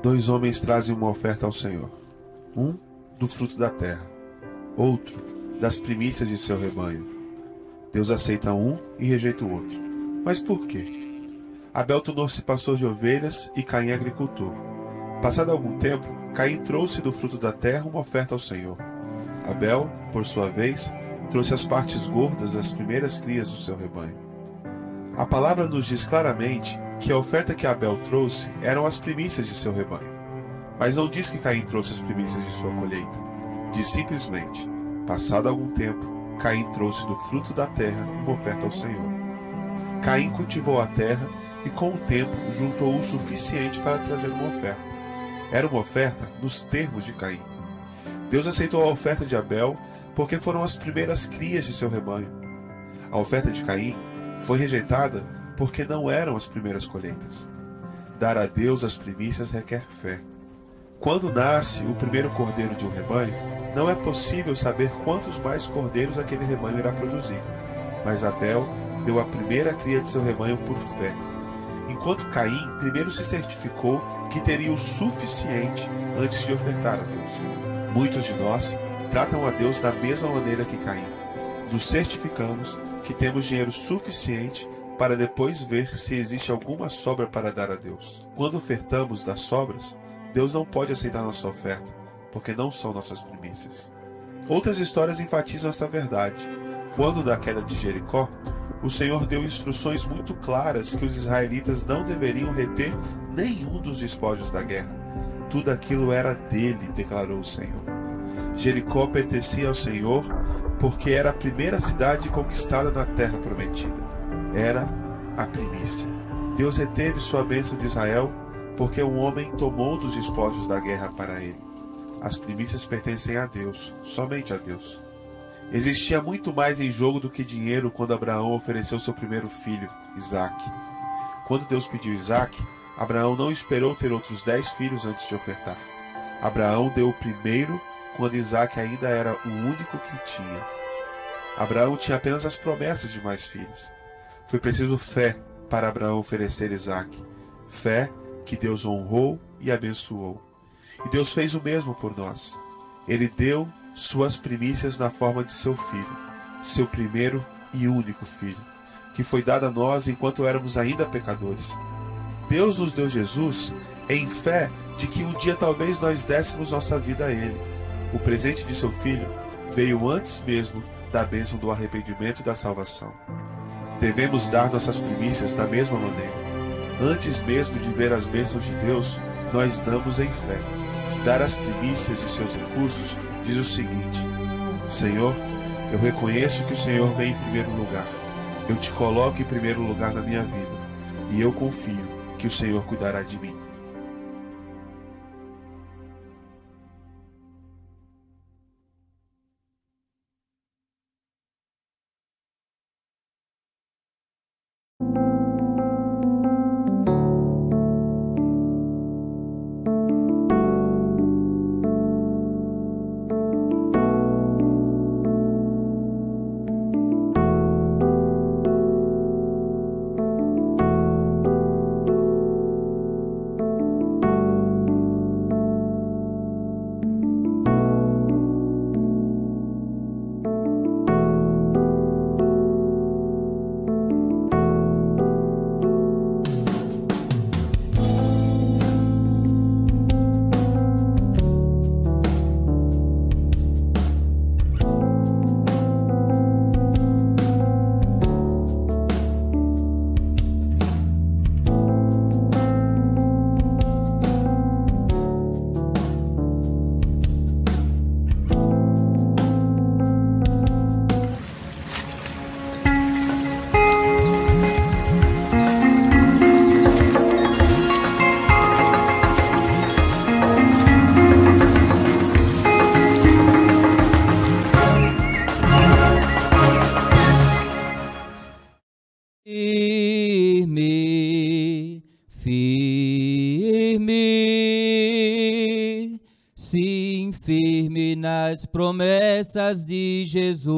Dois homens trazem uma oferta ao Senhor. Um do fruto da terra, outro das primícias de seu rebanho. Deus aceita um e rejeita o outro. Mas por quê? Abel tornou-se pastor de ovelhas e Caim agricultor. Passado algum tempo, Caim trouxe do fruto da terra uma oferta ao Senhor. Abel, por sua vez, trouxe as partes gordas das primeiras crias do seu rebanho. A palavra nos diz claramente que a oferta que Abel trouxe eram as primícias de seu rebanho. Mas não diz que Caim trouxe as primícias de sua colheita. Diz simplesmente, passado algum tempo, Caim trouxe do fruto da terra uma oferta ao Senhor. Caim cultivou a terra e com o tempo juntou o suficiente para trazer uma oferta. Era uma oferta nos termos de Caim. Deus aceitou a oferta de Abel porque foram as primeiras crias de seu rebanho. A oferta de Caim foi rejeitada porque não eram as primeiras colheitas. Dar a Deus as primícias requer fé. Quando nasce o primeiro cordeiro de um rebanho, não é possível saber quantos mais cordeiros aquele rebanho irá produzir. Mas Abel deu a primeira cria de seu rebanho por fé, enquanto Caim primeiro se certificou que teria o suficiente antes de ofertar a Deus. Muitos de nós tratam a Deus da mesma maneira que Caim. Nos certificamos que temos dinheiro suficiente para depois ver se existe alguma sobra para dar a Deus. Quando ofertamos das sobras, Deus não pode aceitar nossa oferta, porque não são nossas primícias. Outras histórias enfatizam essa verdade. Quando da queda de Jericó, o Senhor deu instruções muito claras que os israelitas não deveriam reter nenhum dos despojos da guerra. Tudo aquilo era dele, declarou o Senhor. Jericó pertencia ao Senhor porque era a primeira cidade conquistada na terra prometida. Era a primícia. Deus reteve sua bênção de Israel porque um homem tomou dos despojos da guerra para ele. As primícias pertencem a Deus, somente a Deus. Existia muito mais em jogo do que dinheiro quando Abraão ofereceu seu primeiro filho, Isaque. Quando Deus pediu Isaque, Abraão não esperou ter outros 10 filhos antes de ofertar. Abraão deu o primeiro quando Isaque ainda era o único que tinha. Abraão tinha apenas as promessas de mais filhos. Foi preciso fé para Abraão oferecer Isaque. Fé que Deus honrou e abençoou. E Deus fez o mesmo por nós. Ele deu suas primícias na forma de seu filho, seu primeiro e único filho, que foi dado a nós enquanto éramos ainda pecadores. Deus nos deu Jesus em fé de que um dia talvez nós dessemos nossa vida a Ele. O presente de seu filho veio antes mesmo da bênção do arrependimento e da salvação. Devemos dar nossas primícias da mesma maneira. Antes mesmo de ver as bênçãos de Deus, nós damos em fé. Dar as primícias de seus recursos diz o seguinte: Senhor, eu reconheço que o Senhor vem em primeiro lugar. Eu te coloco em primeiro lugar na minha vida, e eu confio que o Senhor cuidará de mim. Firme, firme, sim, firme nas promessas de Jesus.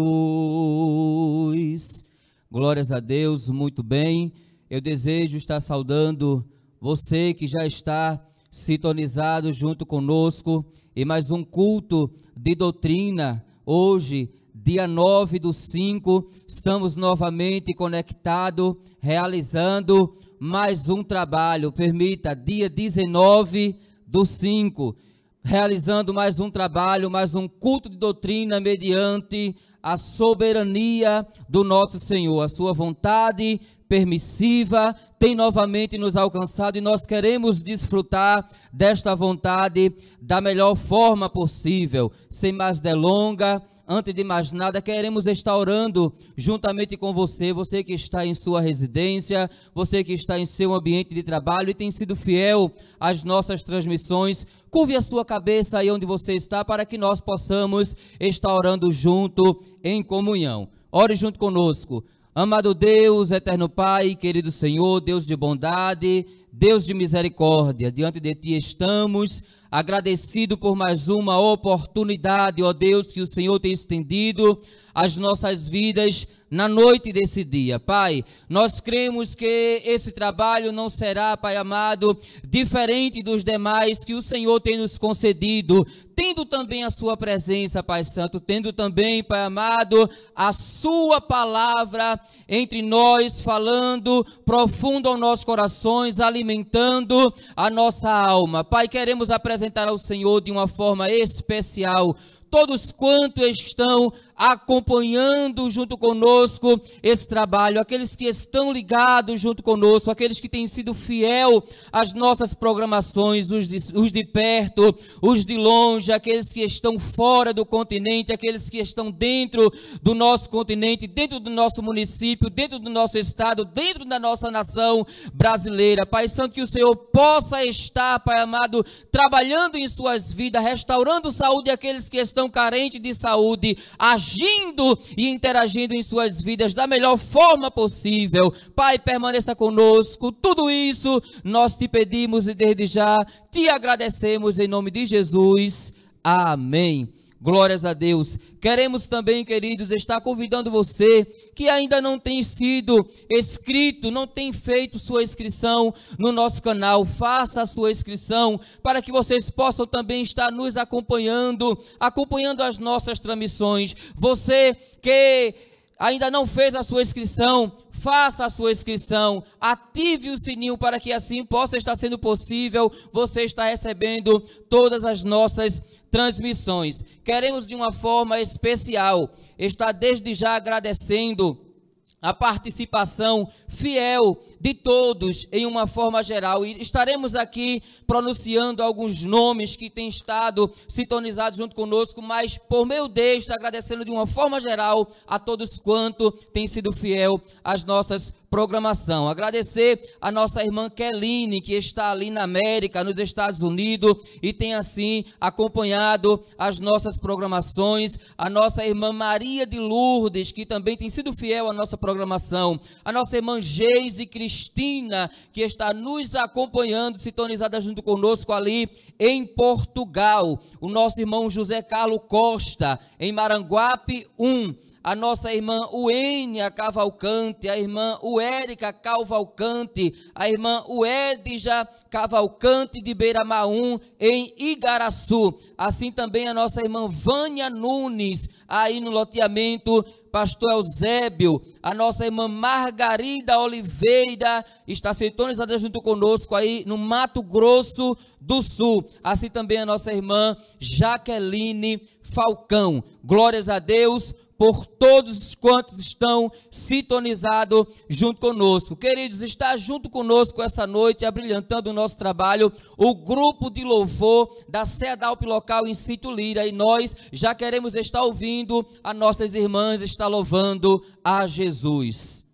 Glórias a Deus, muito bem. Eu desejo estar saudando você que já está sintonizado junto conosco em mais um culto de doutrina. Hoje, dia 9/5, estamos novamente conectados, realizando mais um trabalho. Permita, dia 19/5, realizando mais um trabalho, mais um culto de doutrina mediante a soberania do nosso Senhor. A sua vontade permissiva tem novamente nos alcançado e nós queremos desfrutar desta vontade da melhor forma possível. Sem mais delonga, antes de mais nada, queremos estar orando juntamente com você, você que está em sua residência, você que está em seu ambiente de trabalho e tem sido fiel às nossas transmissões. Curve a sua cabeça aí onde você está para que nós possamos estar orando junto em comunhão. Ore junto conosco. Amado Deus, eterno Pai, querido Senhor, Deus de bondade, Deus de misericórdia, diante de Ti estamos, agradecido por mais uma oportunidade, ó Deus, que o Senhor tem estendido às nossas vidas na noite desse dia. Pai, nós cremos que esse trabalho não será, Pai amado, diferente dos demais que o Senhor tem nos concedido, tendo também a sua presença, Pai Santo, tendo também, Pai amado, a sua palavra entre nós, falando profundo aos nossos corações, alimentando a nossa alma. Pai, queremos apresentar ao Senhor de uma forma especial todos quantos estão acompanhando junto conosco esse trabalho, aqueles que estão ligados junto conosco, aqueles que têm sido fiel às nossas programações, os de perto, os de longe, aqueles que estão fora do continente, aqueles que estão dentro do nosso continente, dentro do nosso município, dentro do nosso estado, dentro da nossa nação brasileira. Pai Santo, que o Senhor possa estar, Pai amado, trabalhando em suas vidas, restaurando saúde àqueles que estão carentes de saúde, agindo e interagindo em suas vidas da melhor forma possível. Pai, permaneça conosco. Tudo isso nós te pedimos e desde já te agradecemos em nome de Jesus. Amém. Glórias a Deus. Queremos também, queridos, estar convidando você que ainda não tem sido inscrito, não tem feito sua inscrição no nosso canal. Faça a sua inscrição para que vocês possam também estar nos acompanhando as nossas transmissões. Você que ainda não fez a sua inscrição, faça a sua inscrição, ative o sininho para que assim possa estar sendo possível você estar recebendo todas as nossas transmissões. Queremos de uma forma especial estar desde já agradecendo a participação fiel de todos em uma forma geral, e estaremos aqui pronunciando alguns nomes que têm estado sintonizados junto conosco, mas por meio deste, agradecendo de uma forma geral a todos quanto têm sido fiel às nossas programação. Agradecer a nossa irmã Keline, que está ali na América, nos Estados Unidos, e tem assim acompanhado as nossas programações. A nossa irmã Maria de Lourdes, que também tem sido fiel à nossa programação. A nossa irmã Geise Cristina, que está nos acompanhando, sintonizada junto conosco ali em Portugal. O nosso irmão José Carlos Costa, em Maranguape 1. A nossa irmã Uênia Cavalcante, a irmã Uérica Cavalcante, a irmã Uédija Cavalcante de Beira-Maú, em Igaraçu. Assim também a nossa irmã Vânia Nunes, aí no loteamento Pastor Eusébio. A nossa irmã Margarida Oliveira está sintonizada junto conosco aí no Mato Grosso do Sul. Assim também a nossa irmã Jaqueline Falcão. Glórias a Deus por todos quantos estão sintonizados junto conosco. Queridos, está junto conosco essa noite, abrilhantando o nosso trabalho, o grupo de louvor da CEDALP local em Sítio Lira, e nós já queremos estar ouvindo as nossas irmãs estar louvando a Jesus.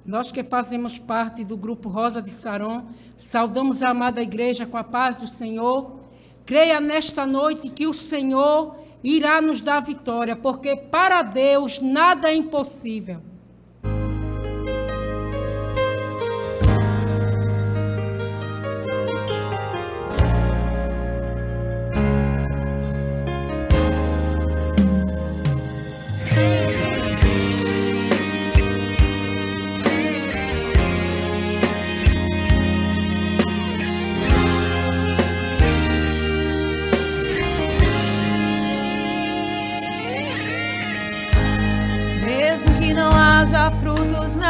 Nós que fazemos parte do grupo Rosa de Saron, saudamos a amada igreja com a paz do Senhor. Creia nesta noite que o Senhor irá nos dar vitória, porque para Deus nada é impossível.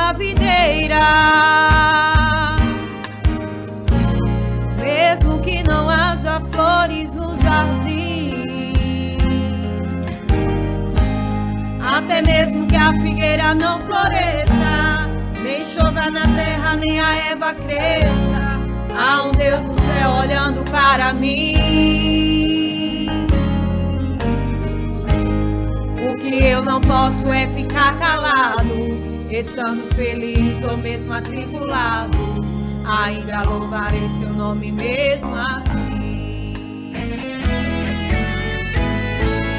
da videira. Mesmo que não haja flores no jardim, até mesmo que a figueira não floresça, nem chova na terra, nem a erva cresça, há um Deus do céu olhando para mim. O que eu não posso é ficar calado, estando feliz ou mesmo atribulado, ainda louvarei seu nome mesmo assim.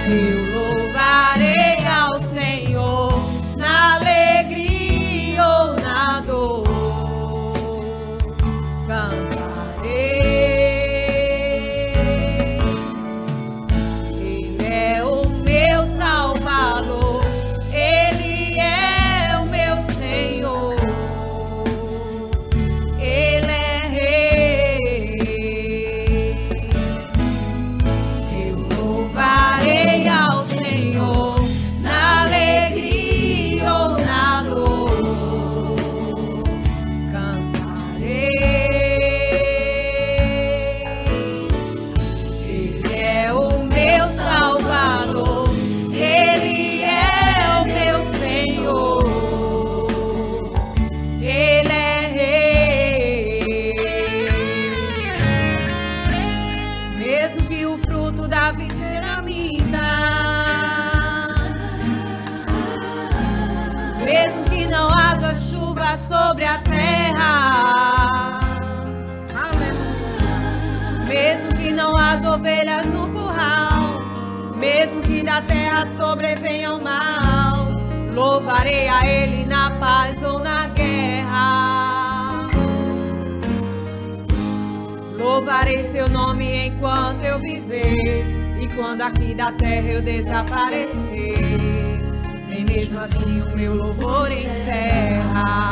Eu louvarei ao Senhor na alegria ou na dor, cantarei. Ele é o meu Salvador, Ele é o meu Senhor, Ele é Rei. Eu louvarei ao Senhor na alegria ou na dor, cantarei. Ele é o meu Salvador, Ele é o meu Senhor, Ele é Rei. Mesmo que o fruto da videira minta, mesmo que não haja chuva sobre a terra, mesmo que não haja ovelhas no curral, mesmo que da terra sobrevenha o mal, louvarei a Ele na paz ou na guerra. Louvarei seu nome enquanto eu viver, e quando aqui da terra eu desaparecer, nem mesmo assim o meu louvor encerra.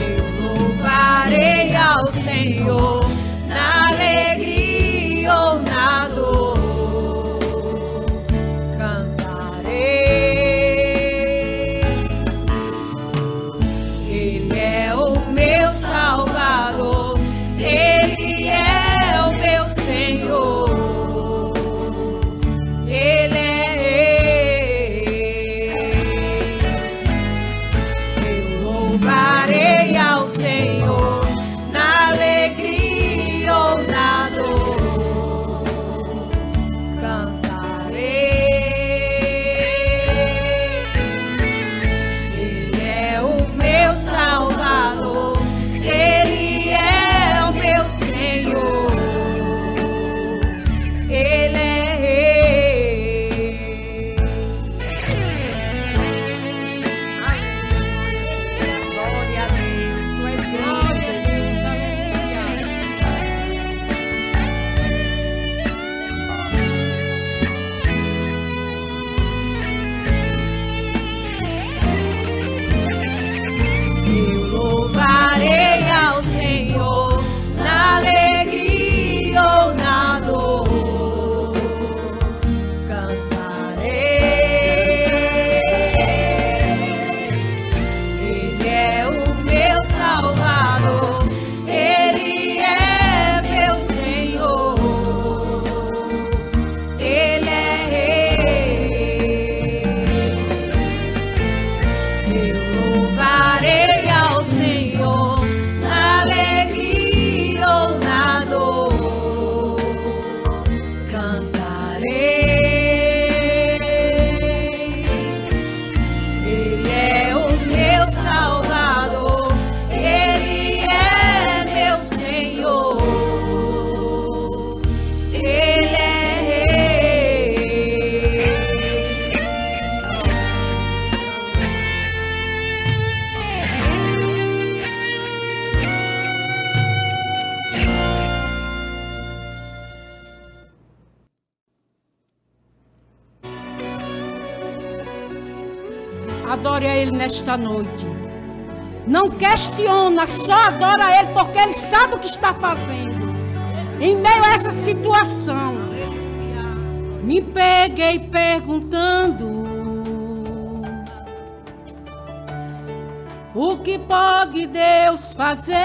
Eu louvarei ao Senhor na alegria ou na dor, cantarei. Ele é o meu Salvador, Ele é o meu Senhor, Ele é Rei. Eu louvarei ao Senhor na alegria ou na dor, cantarei. Ele é o meu Salvador, Ele é o meu Senhor, Ele é Rei. Glória a Deus, Tu és grande, Jesus, aleluia. Eu louvarei ao Senhor na alegria ou na dor, cantarei. Ele é o meu Salvador, Ele é meu Senhor, Ele é Rei. Eu louvarei ao Senhor na alegria ou na dor, cantarei. Ele é o meu Salvador, Ele é meu Senhor, Ele é Rei. Adore a Ele nesta noite. Não questiona, só adora a Ele, porque Ele sabe o que está fazendo. Em meio a essa situação, me peguei perguntando o que pode Deus fazer?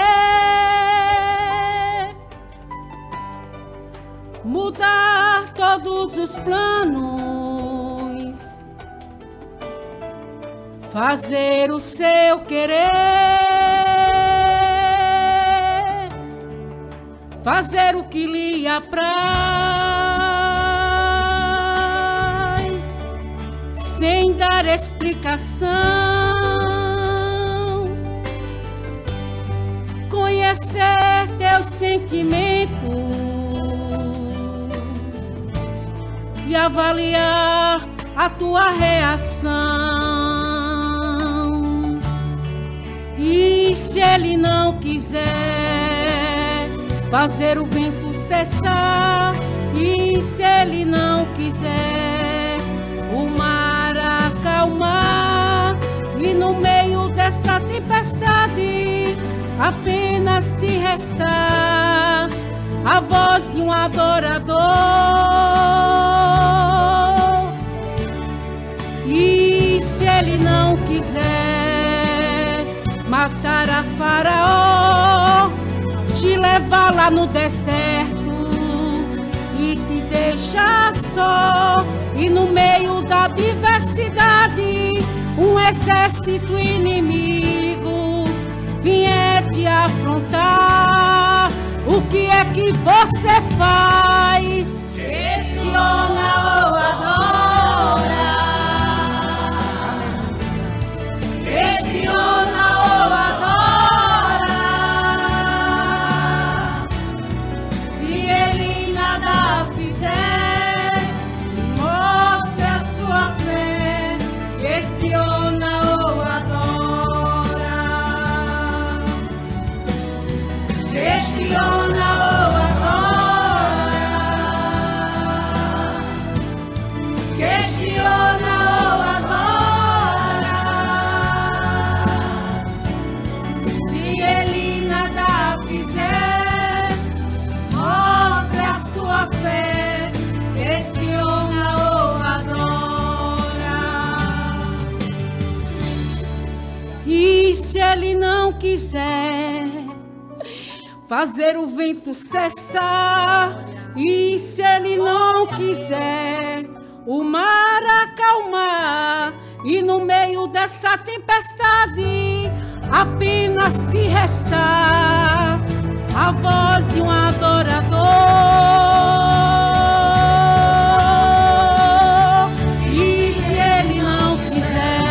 Mudar todos os planos, fazer o seu querer, fazer o que lhe apraz, sem dar explicação, conhecer teus sentimentos e avaliar a tua reação. E se ele não quiser fazer o vento cessar, e se ele não quiser o mar acalmar, e no meio dessa tempestade apenas te restar a voz de um adorador, e se ele não quiser matar a Faraó, te levar lá no deserto e te deixar só, e no meio da diversidade um exército inimigo vier te afrontar, o que é que você faz? Questiona ou adora? Questiona ou adora? Se ele nada fizer, mostre a sua fé. Questiona ou adora? Questiona ou adora? Questiona ou adora? Se ele nada fizer, mostre a sua fé. Questiona ou adora? E se ele não quiser fazer o vento cessar, e se ele não quiser o mar acalmar, e no meio dessa tempestade apenas te restar a voz de um adorador, e se ele não quiser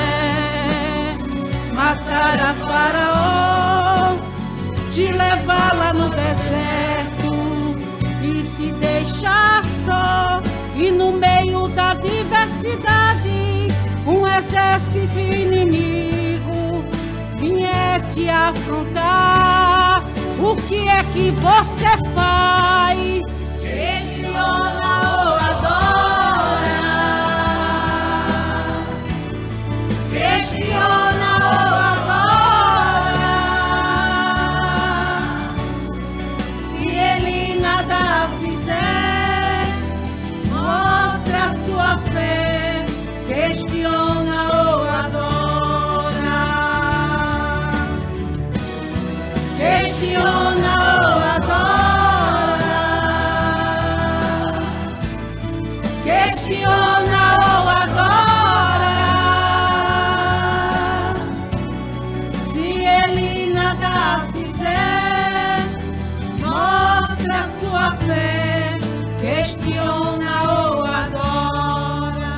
matar a Faraó, te levar lá no deserto e te deixar só, e no meio da diversidade um exército inimigo vier te afrontar, o que é que você faz? Questiona ou adora? Questiona ou adora? Se ele nada fizer, mostra a sua fé. Questiona ou adora? Questiona ou adora? Questiona ou adora? Se ele nada fizer, mostra a sua fé. Questiona ou adora?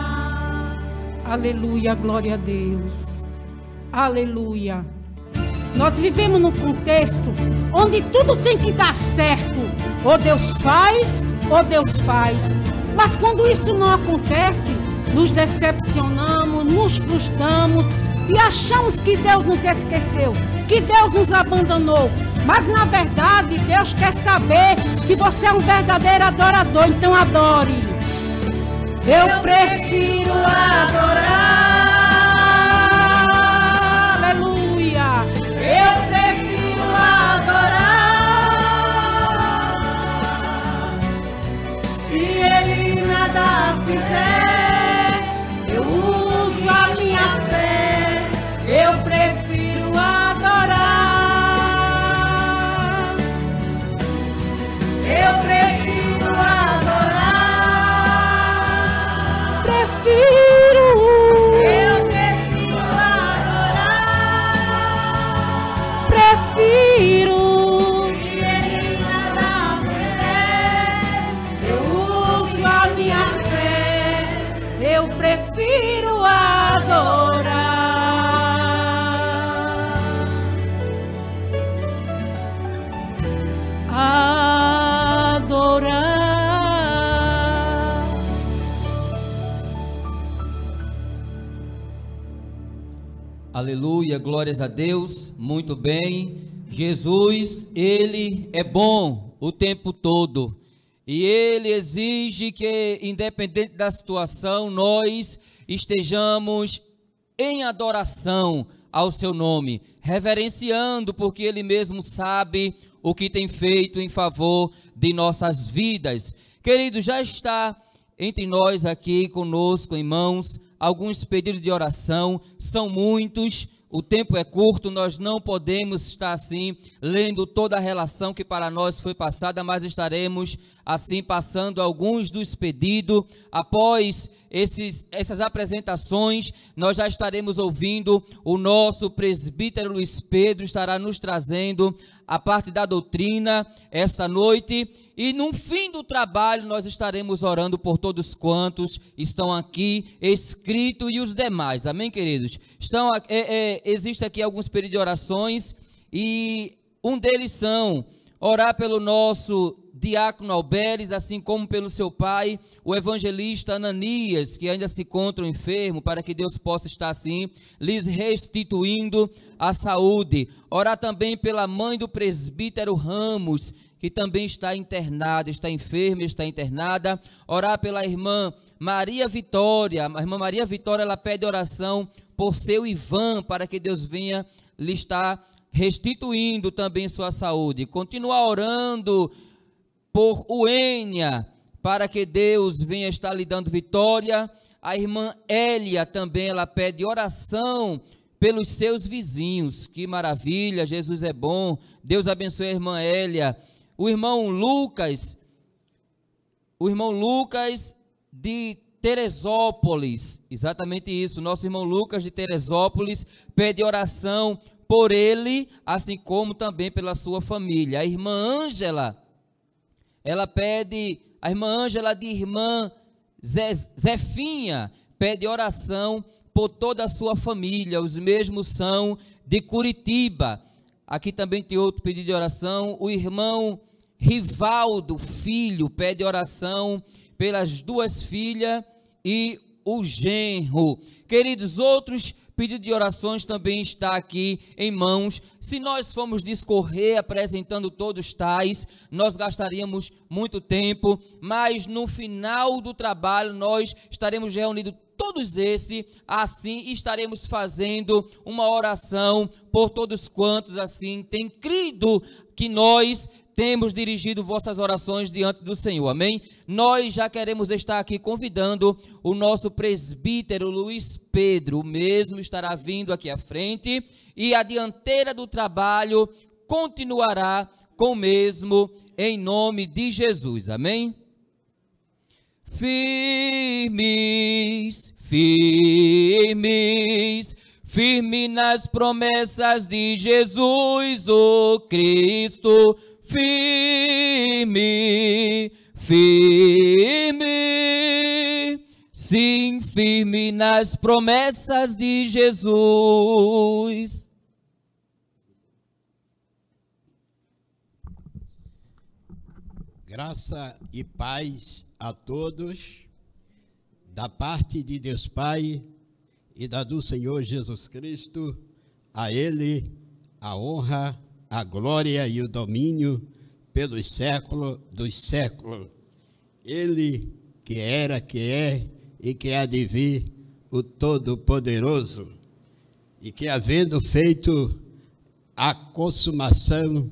Aleluia, glória a Deus. Aleluia. Nós vivemos num contexto onde tudo tem que dar certo. Ou Deus faz, ou Deus faz. Mas quando isso não acontece, nos decepcionamos, nos frustramos e achamos que Deus nos esqueceu, que Deus nos abandonou. Mas na verdade, Deus quer saber se você é um verdadeiro adorador. Então adore. Eu prefiro adorar. Aleluia. Eu prefiro adorar. Se ele nada fizer, eu uso a minha fé. Eu prefiro adorar. Eu prefiro adorar. Prefiro. Eu prefiro adorar. Prefiro. Se Ele nada fizer, eu uso a minha fé. Eu prefiro adorar. Adorar. Aleluia, glórias a Deus, muito bem. Jesus, Ele é bom o tempo todo. E Ele exige que, independente da situação, nós estejamos em adoração ao seu nome, reverenciando, porque Ele mesmo sabe o que tem feito em favor de nossas vidas. Querido, já está entre nós aqui conosco, irmãos, alguns pedidos de oração, são muitos, o tempo é curto, nós não podemos estar assim, lendo toda a relação que para nós foi passada, mas estaremos assim passando alguns dos pedidos. Após essas apresentações, nós já estaremos ouvindo o nosso presbítero Luiz Pedro, estará nos trazendo a parte da doutrina esta noite, e no fim do trabalho nós estaremos orando por todos quantos estão aqui escritos e os demais, amém, queridos? Existe aqui alguns pedidos de orações, e um deles são orar pelo nosso diácono Alberes, assim como pelo seu pai, o evangelista Ananias, que ainda se encontra enfermo, para que Deus possa estar assim, lhes restituindo a saúde. Orar também pela mãe do presbítero Ramos, que também está internada, está enferma, está internada. Orar pela irmã Maria Vitória. A irmã Maria Vitória, ela pede oração por seu Ivan, para que Deus venha lhe estar restituindo também sua saúde. Continuar orando por Uênia, para que Deus venha estar lhe dando vitória. A irmã Hélia também, ela pede oração pelos seus vizinhos. Que maravilha, Jesus é bom. Deus abençoe a irmã Hélia. O irmão Lucas de Teresópolis, exatamente isso, nosso irmão Lucas de Teresópolis pede oração por ele, assim como também pela sua família. A irmã Ângela, ela pede, a irmã Ângela de irmã Zefinha, pede oração por toda a sua família, os mesmos são de Curitiba. Aqui também tem outro pedido de oração, o irmão Rivaldo Filho pede oração pelas duas filhas e o genro. Queridos, outros pedido de orações também está aqui em mãos. Se nós formos discorrer apresentando todos tais, nós gastaríamos muito tempo, mas no final do trabalho nós estaremos reunidos todos esses, assim estaremos fazendo uma oração por todos quantos assim têm crido que nós temos dirigido vossas orações diante do Senhor, amém? Nós já queremos estar aqui convidando o nosso presbítero Luiz Pedro, o mesmo estará vindo aqui à frente, e a dianteira do trabalho continuará com o mesmo, em nome de Jesus, amém? Firmes, firmes, firme nas promessas de Jesus, o Cristo, firme, firme, sim, firme nas promessas de Jesus. Graça e paz a todos, da parte de Deus Pai e da do Senhor Jesus Cristo. A Ele a honra, a glória e o domínio pelos séculos dos séculos. Ele que era, que é e que há de vir, o Todo-Poderoso, e que, havendo feito a consumação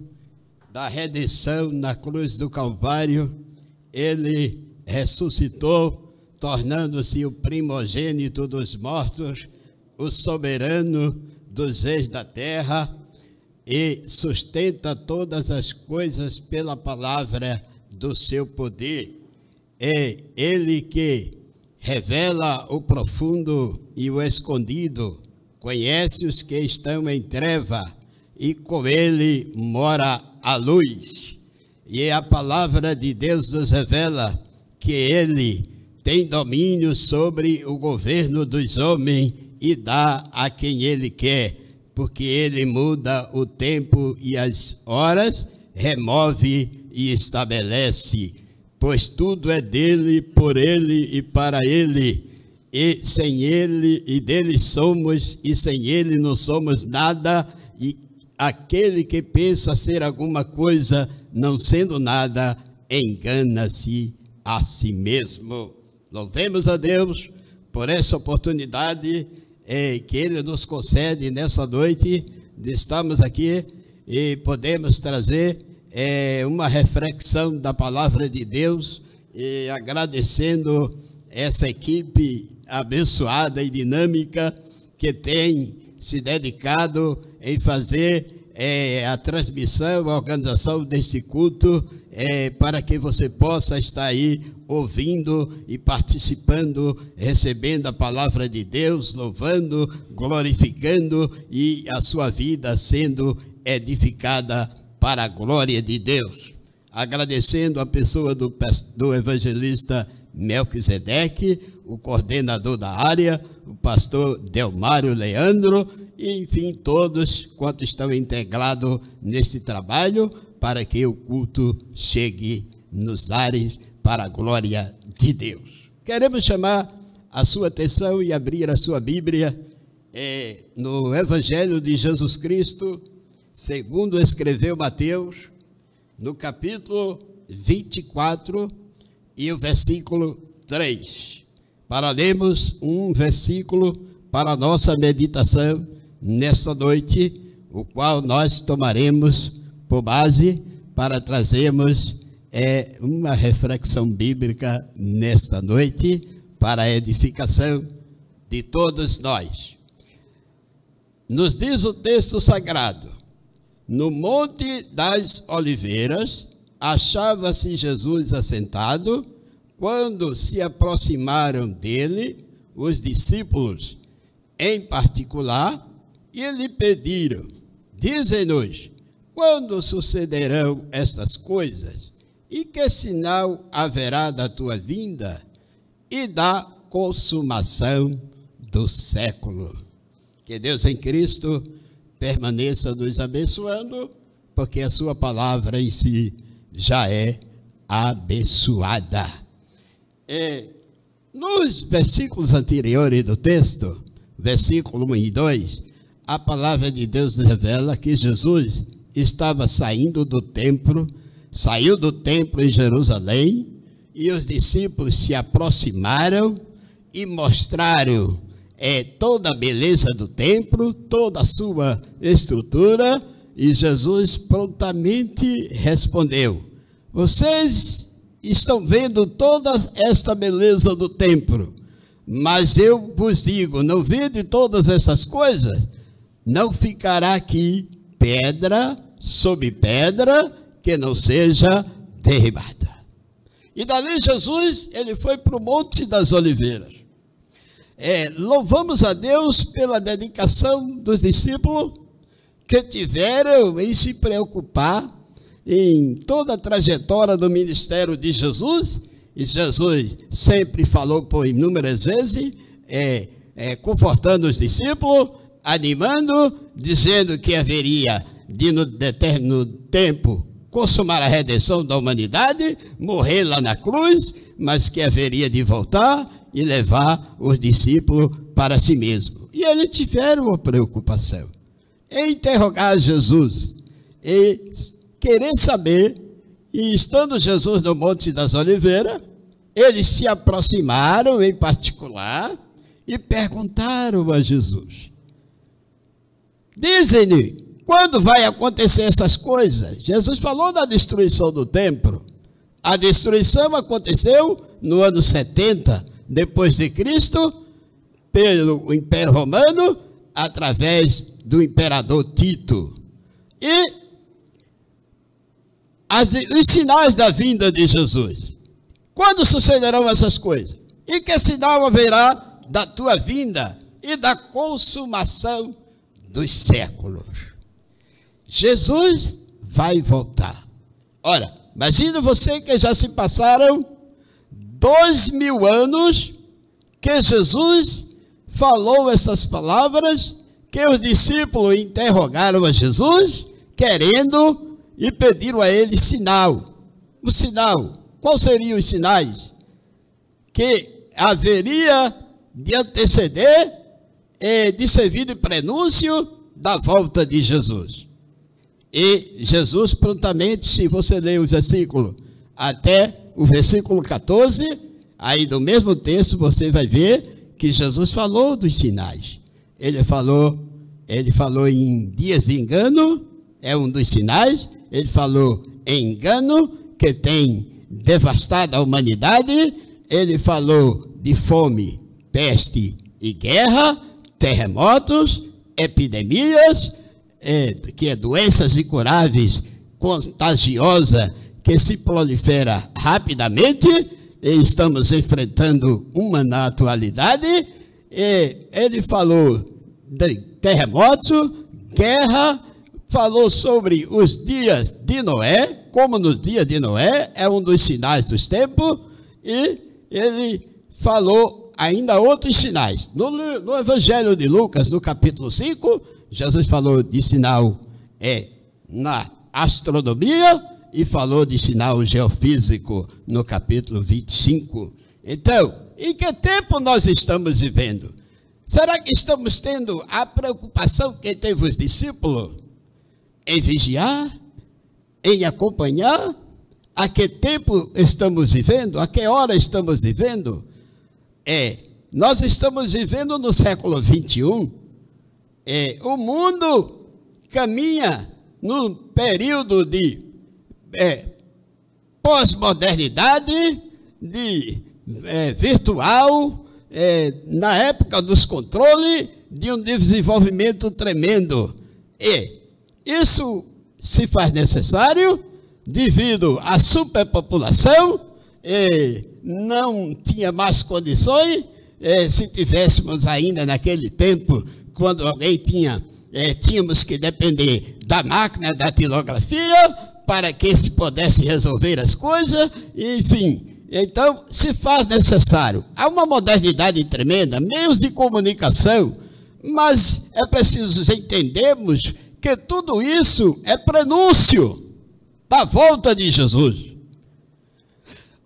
da redenção na cruz do Calvário, Ele ressuscitou, tornando-se o primogênito dos mortos, o soberano dos reis da terra, e sustenta todas as coisas pela palavra do seu poder. É Ele que revela o profundo e o escondido, conhece os que estão em treva, e com Ele mora a luz. E a palavra de Deus nos revela que Ele tem domínio sobre o governo dos homens e dá a quem Ele quer, porque Ele muda o tempo e as horas, remove e estabelece, pois tudo é dele, por Ele e para Ele, e sem Ele e dele somos, e sem Ele não somos nada, e aquele que pensa ser alguma coisa, não sendo nada, engana-se a si mesmo. Louvemos a Deus por essa oportunidade que Ele nos concede nessa noite de estarmos aqui e podemos trazer uma reflexão da palavra de Deus, e agradecendo essa equipe abençoada e dinâmica que tem se dedicado em fazer a transmissão, a organização desse culto, para que você possa estar aí ouvindo e participando, recebendo a palavra de Deus, louvando, glorificando e a sua vida sendo edificada para a glória de Deus. Agradecendo a pessoa do evangelista Melquisedeque, o coordenador da área, o pastor Delmário Leandro, e enfim, todos quantos estão integrados nesse trabalho, para que o culto chegue nos lares para a glória de Deus. Queremos chamar a sua atenção e abrir a sua Bíblia no Evangelho de Jesus Cristo, segundo escreveu Mateus, no capítulo 24 e o versículo 3. Para lermos um versículo para a nossa meditação nesta noite, o qual nós tomaremos por base para trazermos uma reflexão bíblica nesta noite para a edificação de todos nós. Nos diz o texto sagrado: no Monte das Oliveiras achava-se Jesus assentado, quando se aproximaram dele os discípulos, em particular, e lhe pediram: dize-nos, quando sucederão estas coisas? E que sinal haverá da tua vinda e da consumação do século? Que Deus em Cristo permaneça nos abençoando, porque a sua palavra em si já é abençoada. Nos versículos anteriores do texto, versículo 1 e 2, a palavra de Deus revela que Jesus estava saiu do templo em Jerusalém, e os discípulos se aproximaram e mostraram toda a beleza do templo, toda a sua estrutura, e Jesus prontamente respondeu: vocês estão vendo toda esta beleza do templo, mas eu vos digo, não vede todas essas coisas? Não ficará aqui pedra sobre pedra que não seja derribada. E dali Jesus, ele foi para o Monte das Oliveiras. Louvamos a Deus pela dedicação dos discípulos que tiveram em se preocupar em toda a trajetória do ministério de Jesus. E Jesus sempre falou por inúmeras vezes, confortando os discípulos, animando, dizendo que haveria de no determinado tempo consumar a redenção da humanidade, morrer lá na cruz, mas que haveria de voltar e levar os discípulos para si mesmo. E eles tiveram uma preocupação em interrogar Jesus e querer saber. E estando Jesus no Monte das Oliveiras, eles se aproximaram em particular e perguntaram a Jesus: dizem-lhe, quando vai acontecer essas coisas? Jesus falou da destruição do templo. A destruição aconteceu no ano 70 depois de Cristo, pelo Império Romano, através do imperador Tito. E os sinais da vinda de Jesus. Quando sucederão essas coisas? E que sinal haverá da tua vinda e da consumação dos séculos? Jesus vai voltar. Ora, imagine você que já se passaram 2000 anos que Jesus falou essas palavras, que os discípulos interrogaram a Jesus, querendo e pediram a ele sinal. O sinal, quais seriam os sinais? Que haveria de anteceder e de servir de prenúncio da volta de Jesus. E Jesus prontamente, se você ler o versículo até o versículo 14, aí do mesmo texto você vai ver que Jesus falou dos sinais. Ele falou em dias de engano, é um dos sinais. Ele falou em engano que tem devastado a humanidade. Ele falou de fome, peste e guerra, terremotos, epidemias, que é doenças incuráveis, contagiosa, que se prolifera rapidamente, e estamos enfrentando uma na atualidade. E ele falou de terremoto, guerra, falou sobre os dias de Noé, como nos dias de Noé, é um dos sinais dos tempos, e ele falou ainda outros sinais. No Evangelho de Lucas, no capítulo 5, Jesus falou de sinal na astronomia e falou de sinal geofísico no capítulo 25. Então, em que tempo nós estamos vivendo? Será que estamos tendo a preocupação que teve os discípulos em vigiar, em acompanhar? A que tempo estamos vivendo? A que hora estamos vivendo? Nós estamos vivendo no século 21. O mundo caminha num período de pós-modernidade, de virtual, na época dos controles, de um desenvolvimento tremendo. E isso se faz necessário devido à superpopulação. Não tinha mais condições. Se tivéssemos ainda naquele tempo, quando alguém tínhamos que depender da máquina da datilografia para que se pudesse resolver as coisas, enfim. Então, se faz necessário. Há uma modernidade tremenda, meios de comunicação, mas é preciso entendermos que tudo isso é prenúncio da volta de Jesus.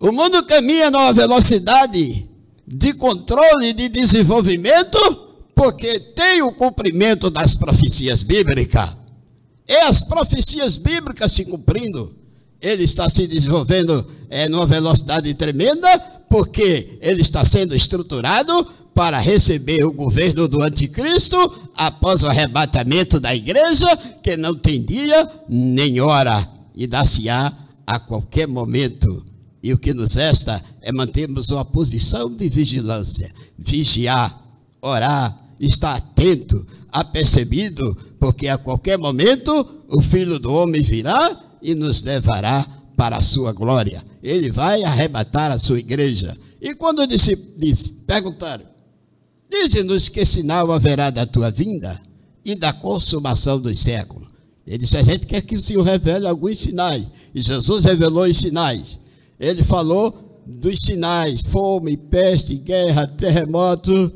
O mundo caminha numa velocidade de controle e de desenvolvimento, porque tem o cumprimento das profecias bíblicas. E as profecias bíblicas se cumprindo, ele está se desenvolvendo numa velocidade tremenda, porque ele está sendo estruturado para receber o governo do anticristo após o arrebatamento da igreja, que não tem dia nem hora, e dar-se-á a qualquer momento. E o que nos resta é mantermos uma posição de vigilância, vigiar, orar, estar atento, apercebido, porque a qualquer momento o Filho do Homem virá e nos levará para a sua glória. Ele vai arrebatar a sua igreja. E quando os discípulos perguntaram: dize-nos que sinal haverá da tua vinda e da consumação dos séculos. Ele disse: a gente quer que o Senhor revele alguns sinais. E Jesus revelou os sinais. Ele falou dos sinais: fome, peste, guerra, terremoto,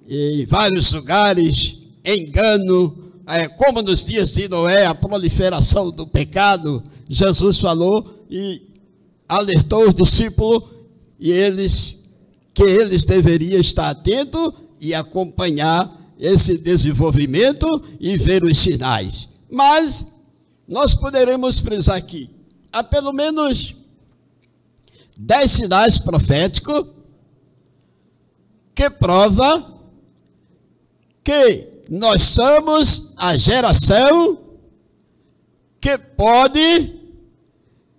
em vários lugares, engano, como nos dias de Noé, a proliferação do pecado. Jesus falou e alertou os discípulos que eles deveriam estar atentos e acompanhar esse desenvolvimento e ver os sinais. Mas nós poderemos frisar aqui, há pelo menos 10 sinais proféticos que prova que nós somos a geração que pode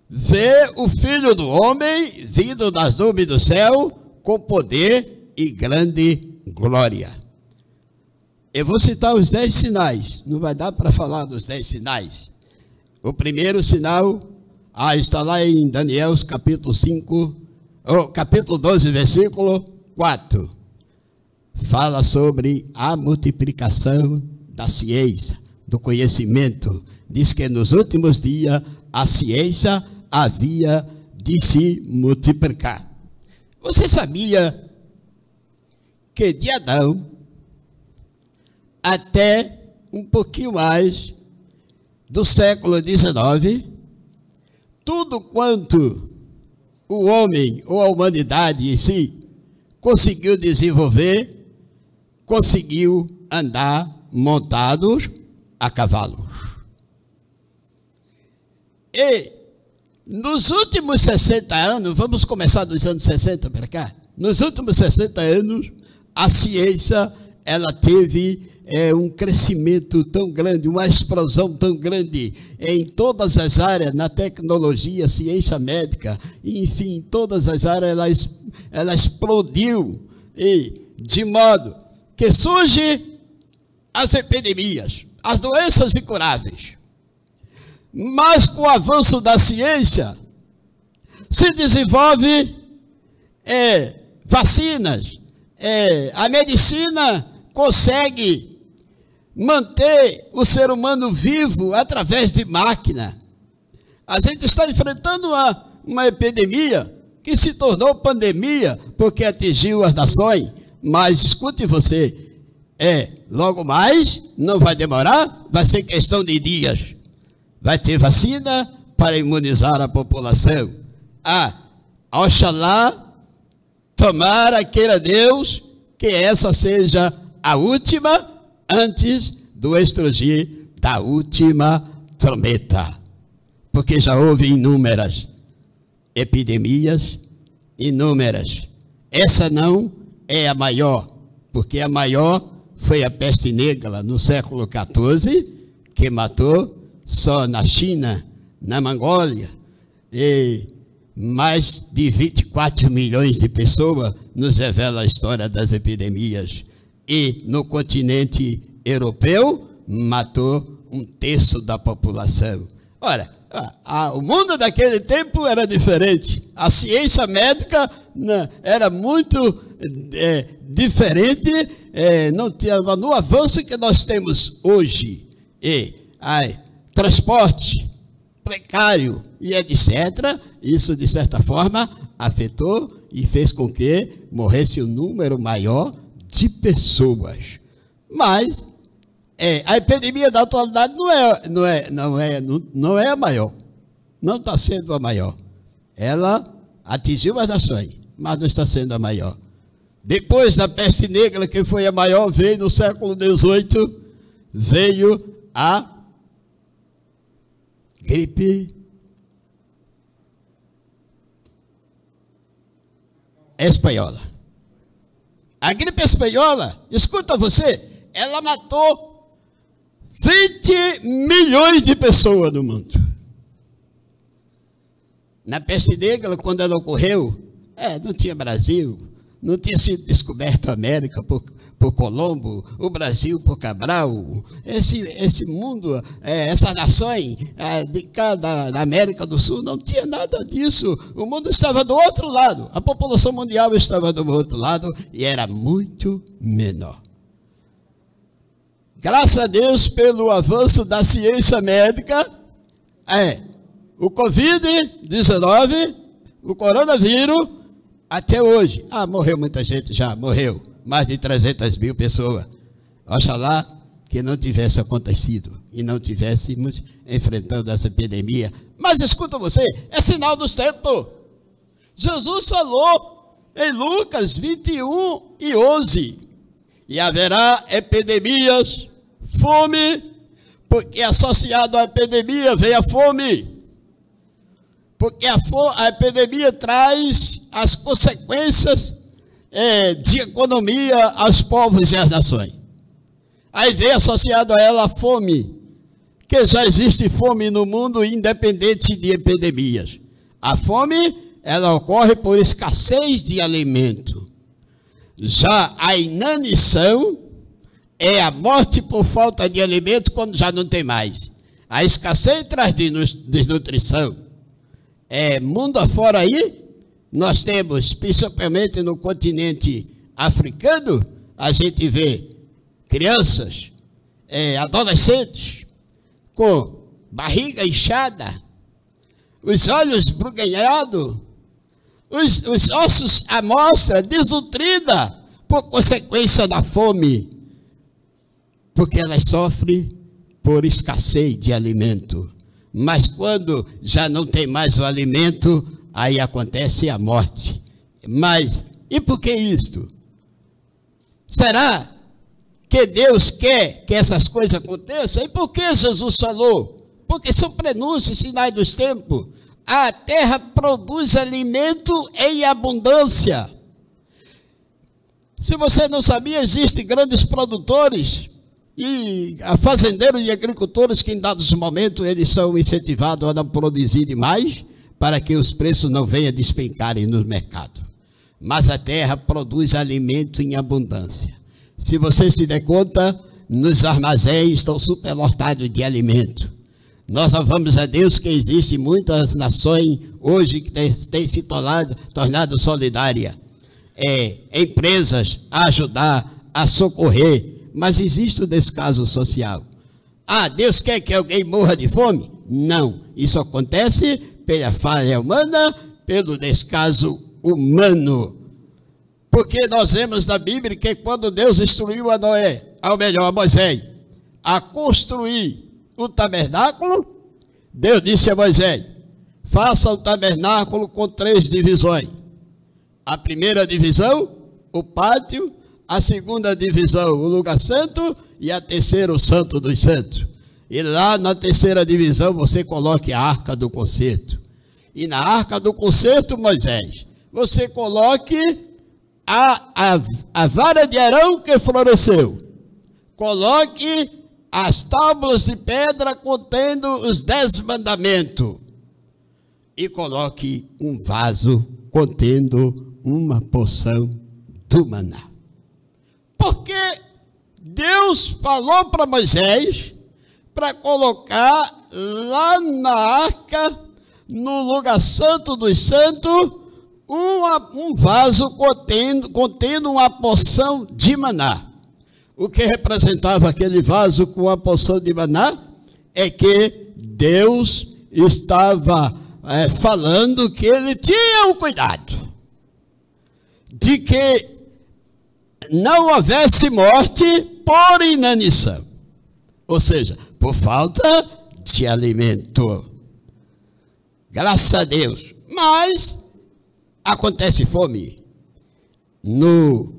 ver o Filho do Homem vindo das nuvens do céu com poder e grande glória. Eu vou citar os 10 sinais, não vai dar para falar dos 10 sinais. O primeiro sinal está lá em Daniel, capítulo 5, capítulo 12, versículo 4. Fala sobre a multiplicação da ciência, do conhecimento. Diz que nos últimos dias a ciência havia de se multiplicar. Você sabia que de Adão até um pouquinho mais do século XIX, tudo quanto o homem ou a humanidade em si conseguiu desenvolver, conseguiu andar montados a cavalo. E nos últimos 60 anos, vamos começar dos anos 60 para cá, nos últimos 60 anos, a ciência, ela teve um crescimento tão grande, uma explosão tão grande em todas as áreas, na tecnologia, ciência médica, enfim, em todas as áreas ela explodiu, e de modo que surgem as epidemias, as doenças incuráveis. Mas com o avanço da ciência, se desenvolve vacinas, a medicina consegue manter o ser humano vivo através de máquina. A gente está enfrentando uma epidemia que se tornou pandemia porque atingiu as nações. Mas escute você, logo mais, não vai demorar, vai ser questão de dias. Vai ter vacina para imunizar a população. Oxalá, tomara, queira Deus, que essa seja a última, antes do estrugir da última trombeta. Porque já houve inúmeras epidemias, inúmeras. Essa não é a maior, porque a maior foi a peste negra no século XIV, que matou só na China, na Mongólia, e mais de 24 milhões de pessoas, nos revela a história das epidemias. E no continente europeu, matou 1/3 da população. Ora, o mundo daquele tempo era diferente. A ciência médica era muito diferente, não tinha no avanço que nós temos hoje. Transporte precário e etc. Isso, de certa forma, afetou e fez com que morresse um número maior de pessoas. Mas a epidemia da atualidade não é a maior. Não está sendo a maior. Ela atingiu as nações, mas não está sendo a maior. Depois da peste negra, que foi a maior, veio no século XVIII, veio a gripe espanhola. A gripe espanhola, escuta você, ela matou 20 milhões de pessoas no mundo. Na peste negra, quando ela ocorreu, não tinha Brasil, não tinha sido descoberto a América por Colombo, o Brasil por Cabral, esse mundo, essas nações de cá da América do Sul, não tinha nada disso. O mundo estava do outro lado, a população mundial estava do outro lado e era muito menor. Graças a Deus pelo avanço da ciência médica, o Covid-19, o coronavírus, até hoje, morreu muita gente já, morreu. Mais de 300 mil pessoas. Oxalá que não tivesse acontecido e não tivéssemos enfrentando essa epidemia. Mas escuta você, é sinal dos tempos. Jesus falou em Lucas 21:11: e haverá epidemias, fome, porque associado à epidemia vem a fome. Porque a epidemia traz as consequências de economia aos povos e às nações. Aí vem associado a ela a fome, que já existe fome no mundo independente de epidemias. A fome, ela ocorre por escassez de alimento. Já a inanição é a morte por falta de alimento quando já não tem mais. A escassez traz desnutrição. Mundo afora aí, nós temos, principalmente no continente africano, a gente vê crianças, adolescentes, com barriga inchada, os olhos esbugalhados, os ossos à mostra, desnutrida, por consequência da fome, porque elas sofrem por escassez de alimento. Mas quando já não tem mais o alimento, aí acontece a morte. Mas, e por que isto? Será que Deus quer que essas coisas aconteçam? E por que Jesus falou? Porque são prenúncios, sinais dos tempos. A terra produz alimento em abundância. Se você não sabia, existem grandes produtores e fazendeiros e agricultores que em dados momentos eles são incentivados a não produzir demais para que os preços não venham despencarem no mercado. Mas a terra produz alimento em abundância. Se você se der conta, nos armazéns estão superlotados de alimento. Nós louvamos a Deus que existem muitas nações hoje que têm se tornado solidárias. Empresas a ajudar, a socorrer, mas existe o descaso social. Deus quer que alguém morra de fome? Não, isso acontece pela falha humana, pelo descaso humano. Porque nós vemos na Bíblia que quando Deus instruiu a Noé, ou melhor, a Moisés, a construir o tabernáculo, Deus disse a Moisés: faça o tabernáculo com 3 divisões. A primeira divisão, o pátio, a segunda divisão, o lugar santo, e a terceira, o santo dos santos. E lá na terceira divisão você coloque a arca do concerto. E na arca do concerto, Moisés, você coloque a vara de Arão que floresceu. Coloque as tábuas de pedra contendo os 10 mandamentos. E coloque um vaso contendo uma porção do maná. Porque Deus falou para Moisés para colocar lá na arca, no lugar santo dos santos, um vaso contendo uma porção de maná. O que representava aquele vaso com a porção de maná é que Deus estava falando que ele tinha o cuidado de que não houvesse morte por inanição, ou seja, por falta de alimento. Graças a Deus. Mas acontece fome. No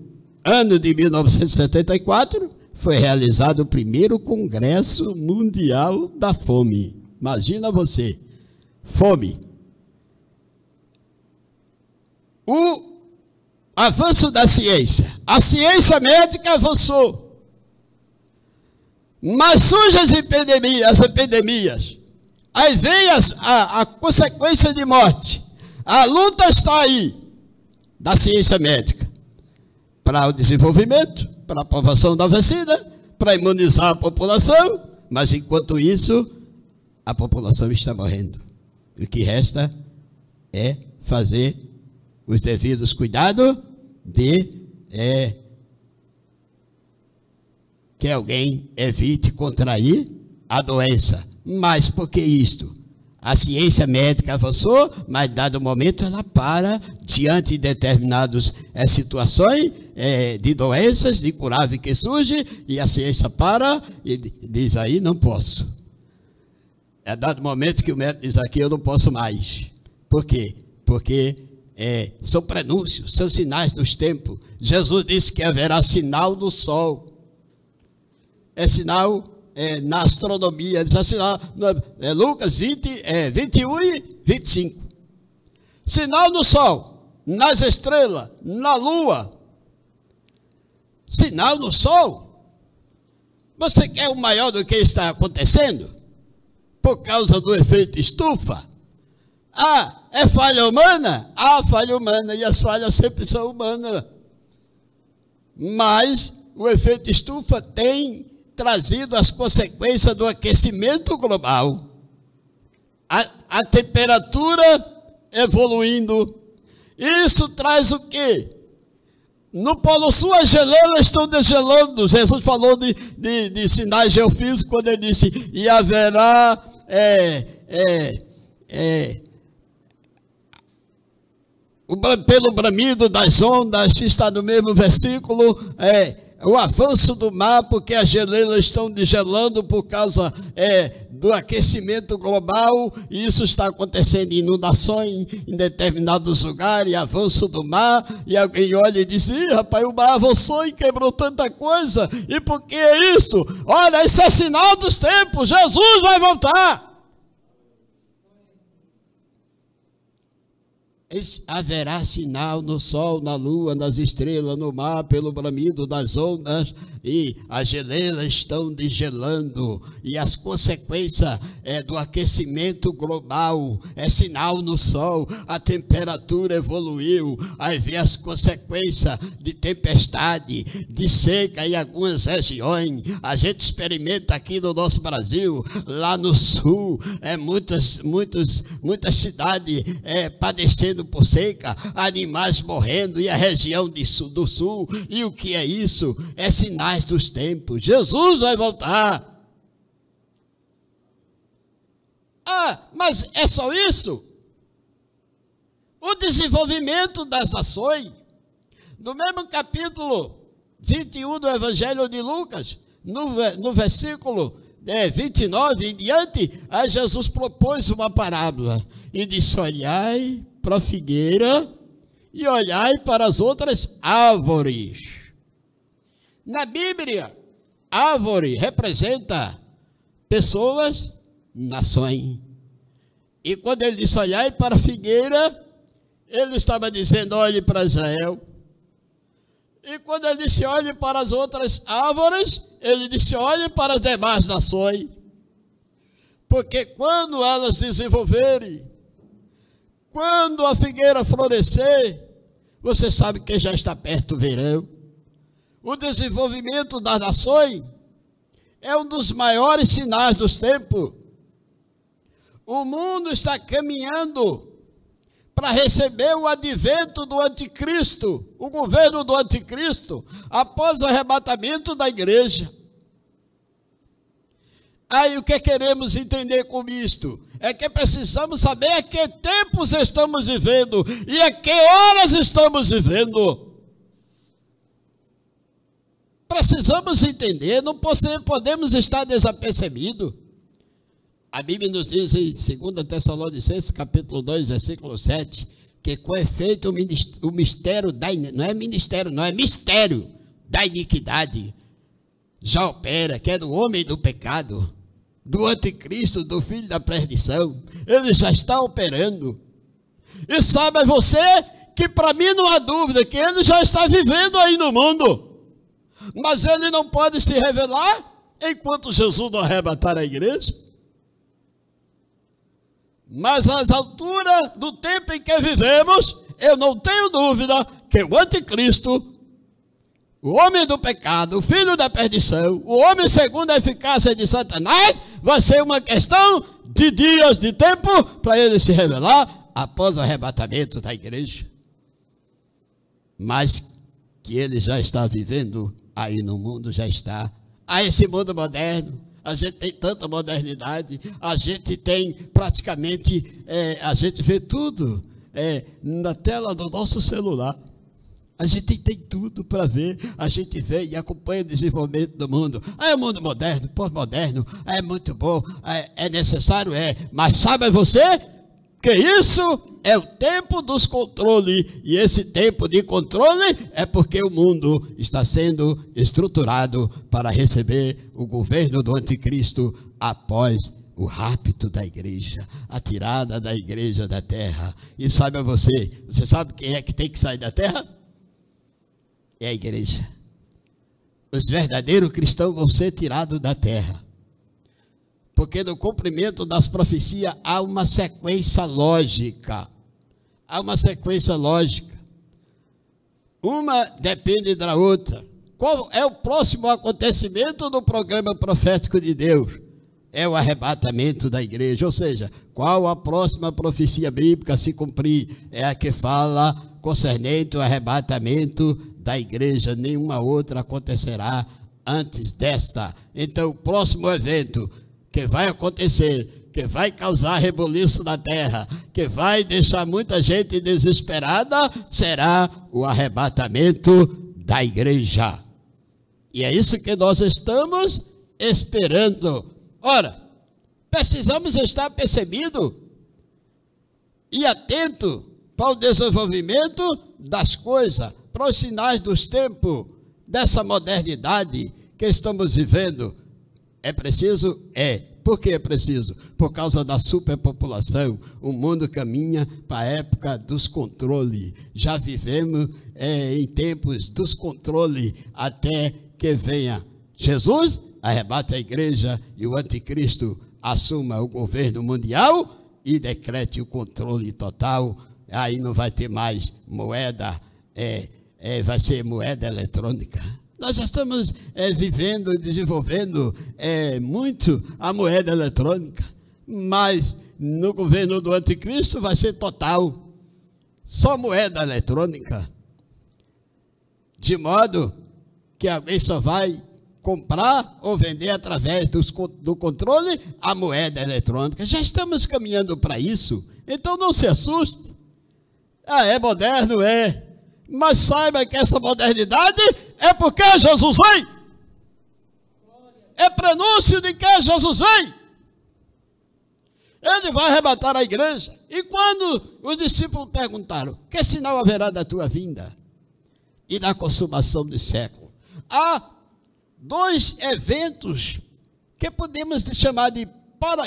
ano de 1974, foi realizado o primeiro Congresso Mundial da Fome. Imagina você, fome. O avanço da ciência. A ciência médica avançou. Mas surgem as epidemias. Aí vem a consequência de morte. A luta está aí da ciência médica para o desenvolvimento, para a aprovação da vacina, para imunizar a população, mas enquanto isso, a população está morrendo. O que resta é fazer os devidos cuidados de que alguém evite contrair a doença. Mas por que isto? A ciência médica avançou, mas dado momento ela para diante de determinadas situações de doenças incuráveis que surgem, e a ciência para e diz: aí não posso. É dado momento que o médico diz: aqui eu não posso mais. Por quê? Porque são prenúncios, são sinais dos tempos. Jesus disse que haverá sinal do sol. É sinal na astronomia, diz assim, Lucas 21 e 25. Sinal no sol, nas estrelas, na lua. Sinal no sol. Você quer o maior do que está acontecendo? Por causa do efeito estufa. É falha humana? Falha humana, e as falhas sempre são humanas. Mas o efeito estufa tem trazido as consequências do aquecimento global. A temperatura evoluindo. Isso traz o quê? No Polo Sul as geleiras estão degelando. Jesus falou de sinais geofísicos quando ele disse, e haverá pelo bramido das ondas, está no mesmo versículo, o avanço do mar, porque as geleiras estão degelando por causa do aquecimento global, e isso está acontecendo, inundações em determinados lugares, avanço do mar, e alguém olha e diz, rapaz, o mar avançou e quebrou tanta coisa, e por que é isso? Olha, isso é sinal dos tempos, Jesus vai voltar. Haverá sinal no sol, na lua, nas estrelas, no mar, pelo bramido das ondas, e as geleiras estão degelando, e as consequências do aquecimento global, é sinal no sol, a temperatura evoluiu, aí vem as consequências de tempestade, de seca em algumas regiões. A gente experimenta aqui no nosso Brasil, lá no sul, muitas cidades padecendo por seca, animais morrendo, e a região do sul, e o que é isso? É sinais dos tempos. Jesus vai voltar. Mas é só isso? O desenvolvimento das nações, no mesmo capítulo 21 do Evangelho de Lucas, no versículo 29 em diante, aí Jesus propôs uma parábola e disse, olhai para a figueira e olhai para as outras árvores. Na Bíblia, árvore representa pessoas, nações. E quando ele disse olhai para a figueira, ele estava dizendo olhe para Israel. E quando ele disse olhe para as outras árvores, ele disse olhe para as demais nações. Porque quando elas desenvolverem, quando a figueira florescer, você sabe que já está perto o verão. O desenvolvimento das nações é um dos maiores sinais dos tempos. O mundo está caminhando para receber o advento do anticristo, o governo do anticristo, após o arrebatamento da igreja. Aí o que queremos entender com isto? É que precisamos saber a que tempos estamos vivendo e a que horas estamos vivendo. Precisamos entender, não podemos estar desapercebidos. A Bíblia nos diz em 2 Tessalonicenses, capítulo 2, versículo 7, que com efeito o mistério não é mistério da iniquidade já opera, que é do homem do pecado, do anticristo, do filho da perdição. Ele já está operando. E sabe você que para mim não há dúvida que ele já está vivendo aí no mundo. Mas ele não pode se revelar enquanto Jesus não arrebatar a igreja. Mas às alturas do tempo em que vivemos, eu não tenho dúvida que o anticristo, o homem do pecado, o filho da perdição, o homem segundo a eficácia de Satanás, vai ser uma questão de dias, de tempo, para ele se revelar após o arrebatamento da igreja. Mas que ele já está vivendo aí no mundo, já está. Esse mundo moderno, a gente tem tanta modernidade, a gente tem praticamente, a gente vê tudo na tela do nosso celular. A gente tem tudo para ver, a gente vê e acompanha o desenvolvimento do mundo. É o mundo moderno, pós-moderno, é muito bom, é necessário, mas sabe você que isso é o tempo dos controles, e esse tempo de controle é porque o mundo está sendo estruturado para receber o governo do anticristo após o rapto da igreja, a tirada da igreja da terra. E sabe você sabe quem é que tem que sair da terra? É a igreja. Os verdadeiros cristãos vão ser tirados da terra. Porque no cumprimento das profecias há uma sequência lógica. Há uma sequência lógica. Uma depende da outra. qual é o próximo acontecimento do programa profético de Deus? É o arrebatamento da igreja, ou seja, qual a próxima profecia bíblica a se cumprir? É a que fala concernente ao arrebatamento da igreja, nenhuma outra acontecerá antes desta. Então, o próximo evento que vai acontecer, que vai causar reboliço na terra, que vai deixar muita gente desesperada, será o arrebatamento da igreja. E é isso que nós estamos esperando. Ora, precisamos estar percebido e atento para o desenvolvimento das coisas, para os sinais dos tempos, dessa modernidade que estamos vivendo. É preciso? É. Por que é preciso? Por causa da superpopulação. O mundo caminha para a época dos controles. Já vivemos em tempos dos controles até que venha Jesus, arrebate a igreja e o anticristo assuma o governo mundial e decrete o controle total. Aí não vai ter mais moeda, vai ser moeda eletrônica. Nós já estamos vivendo e desenvolvendo muito a moeda eletrônica, mas no governo do anticristo vai ser total, só moeda eletrônica, de modo que alguém só vai comprar ou vender através do controle a moeda eletrônica. Já estamos caminhando para isso, então não se assuste. É moderno, mas saiba que essa modernidade é porque Jesus vem. É prenúncio de que Jesus vem. Ele vai arrebatar a igreja. E quando os discípulos perguntaram, que sinal haverá da tua vinda e da consumação do século? Há dois eventos que podemos chamar de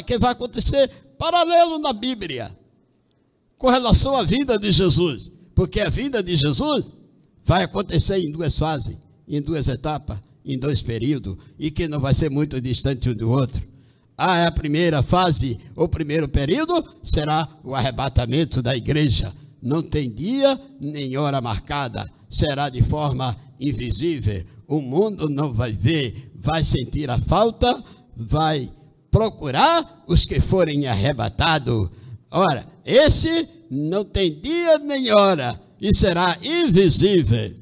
que vai acontecer paralelo na Bíblia com relação à vinda de Jesus, porque a vinda de Jesus vai acontecer em duas fases, em duas etapas, em dois períodos, e que não vai ser muito distante um do outro. A primeira fase, o primeiro período, será o arrebatamento da igreja. Não tem dia nem hora marcada, será de forma invisível. O mundo não vai ver, vai sentir a falta, vai procurar os que forem arrebatados. Ora, esse não tem dia nem hora e será invisível.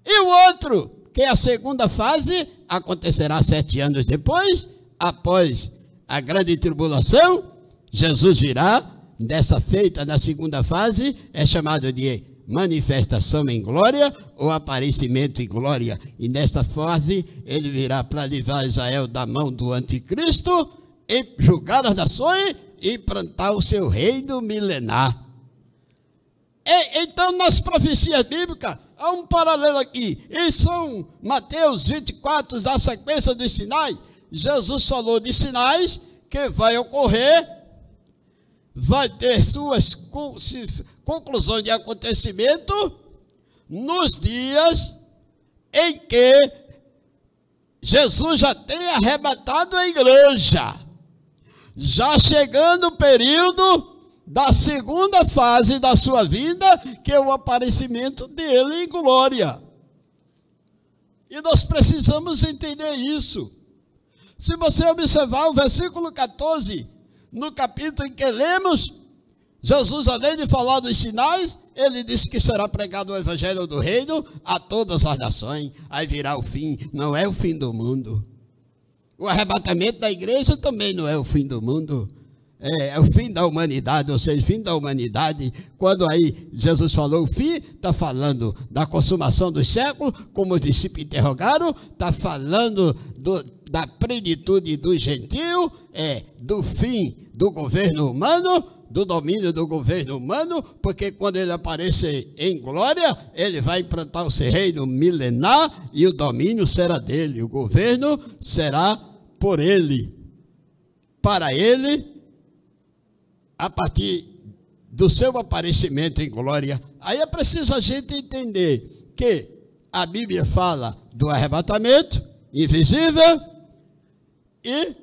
E o outro, que é a segunda fase, acontecerá 7 anos depois, após a grande tribulação. Jesus virá, dessa feita na segunda fase, é chamado de manifestação em glória ou aparecimento em glória. E nesta fase, ele virá para livrar Israel da mão do anticristo e julgar as nações e plantar o seu reino milenar. Então, nas profecias bíblicas, há um paralelo aqui. Em São Mateus 24, da sequência dos sinais, Jesus falou de sinais que vai ocorrer, vai ter suas conclusões de acontecimento nos dias em que Jesus já tem arrebatado a igreja, já chegando o período da segunda fase da sua vida, que é o aparecimento dele em glória. E nós precisamos entender isso. Se você observar o versículo 14, no capítulo em que lemos, Jesus, além de falar dos sinais, ele disse que será pregado o evangelho do reino a todas as nações. Aí virá o fim, não é o fim do mundo. O arrebatamento da igreja também não é o fim do mundo. É o fim da humanidade, ou seja, fim da humanidade. Quando aí Jesus falou o fim, está falando da consumação dos séculos, como os discípulos interrogaram, está falando da plenitude do gentio, do fim do governo humano, do domínio do governo humano, porque quando ele aparecer em glória, ele vai implantar o seu reino milenar e o domínio será dele, o governo será por ele, para ele, a partir do seu aparecimento em glória. Aí é preciso a gente entender que a Bíblia fala do arrebatamento invisível e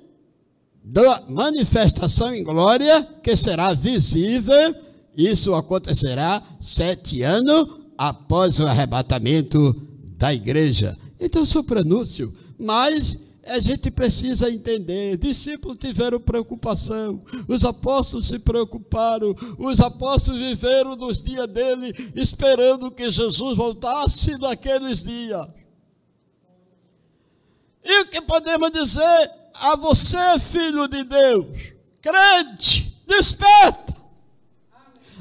da manifestação em glória que será visível. Isso acontecerá 7 anos após o arrebatamento da igreja. Então, sou prenúncio, mas a gente precisa entender, discípulos tiveram preocupação, os apóstolos se preocuparam, os apóstolos viveram nos dias dele, esperando que Jesus voltasse naqueles dias. E o que podemos dizer a você, filho de Deus, crente, desperta,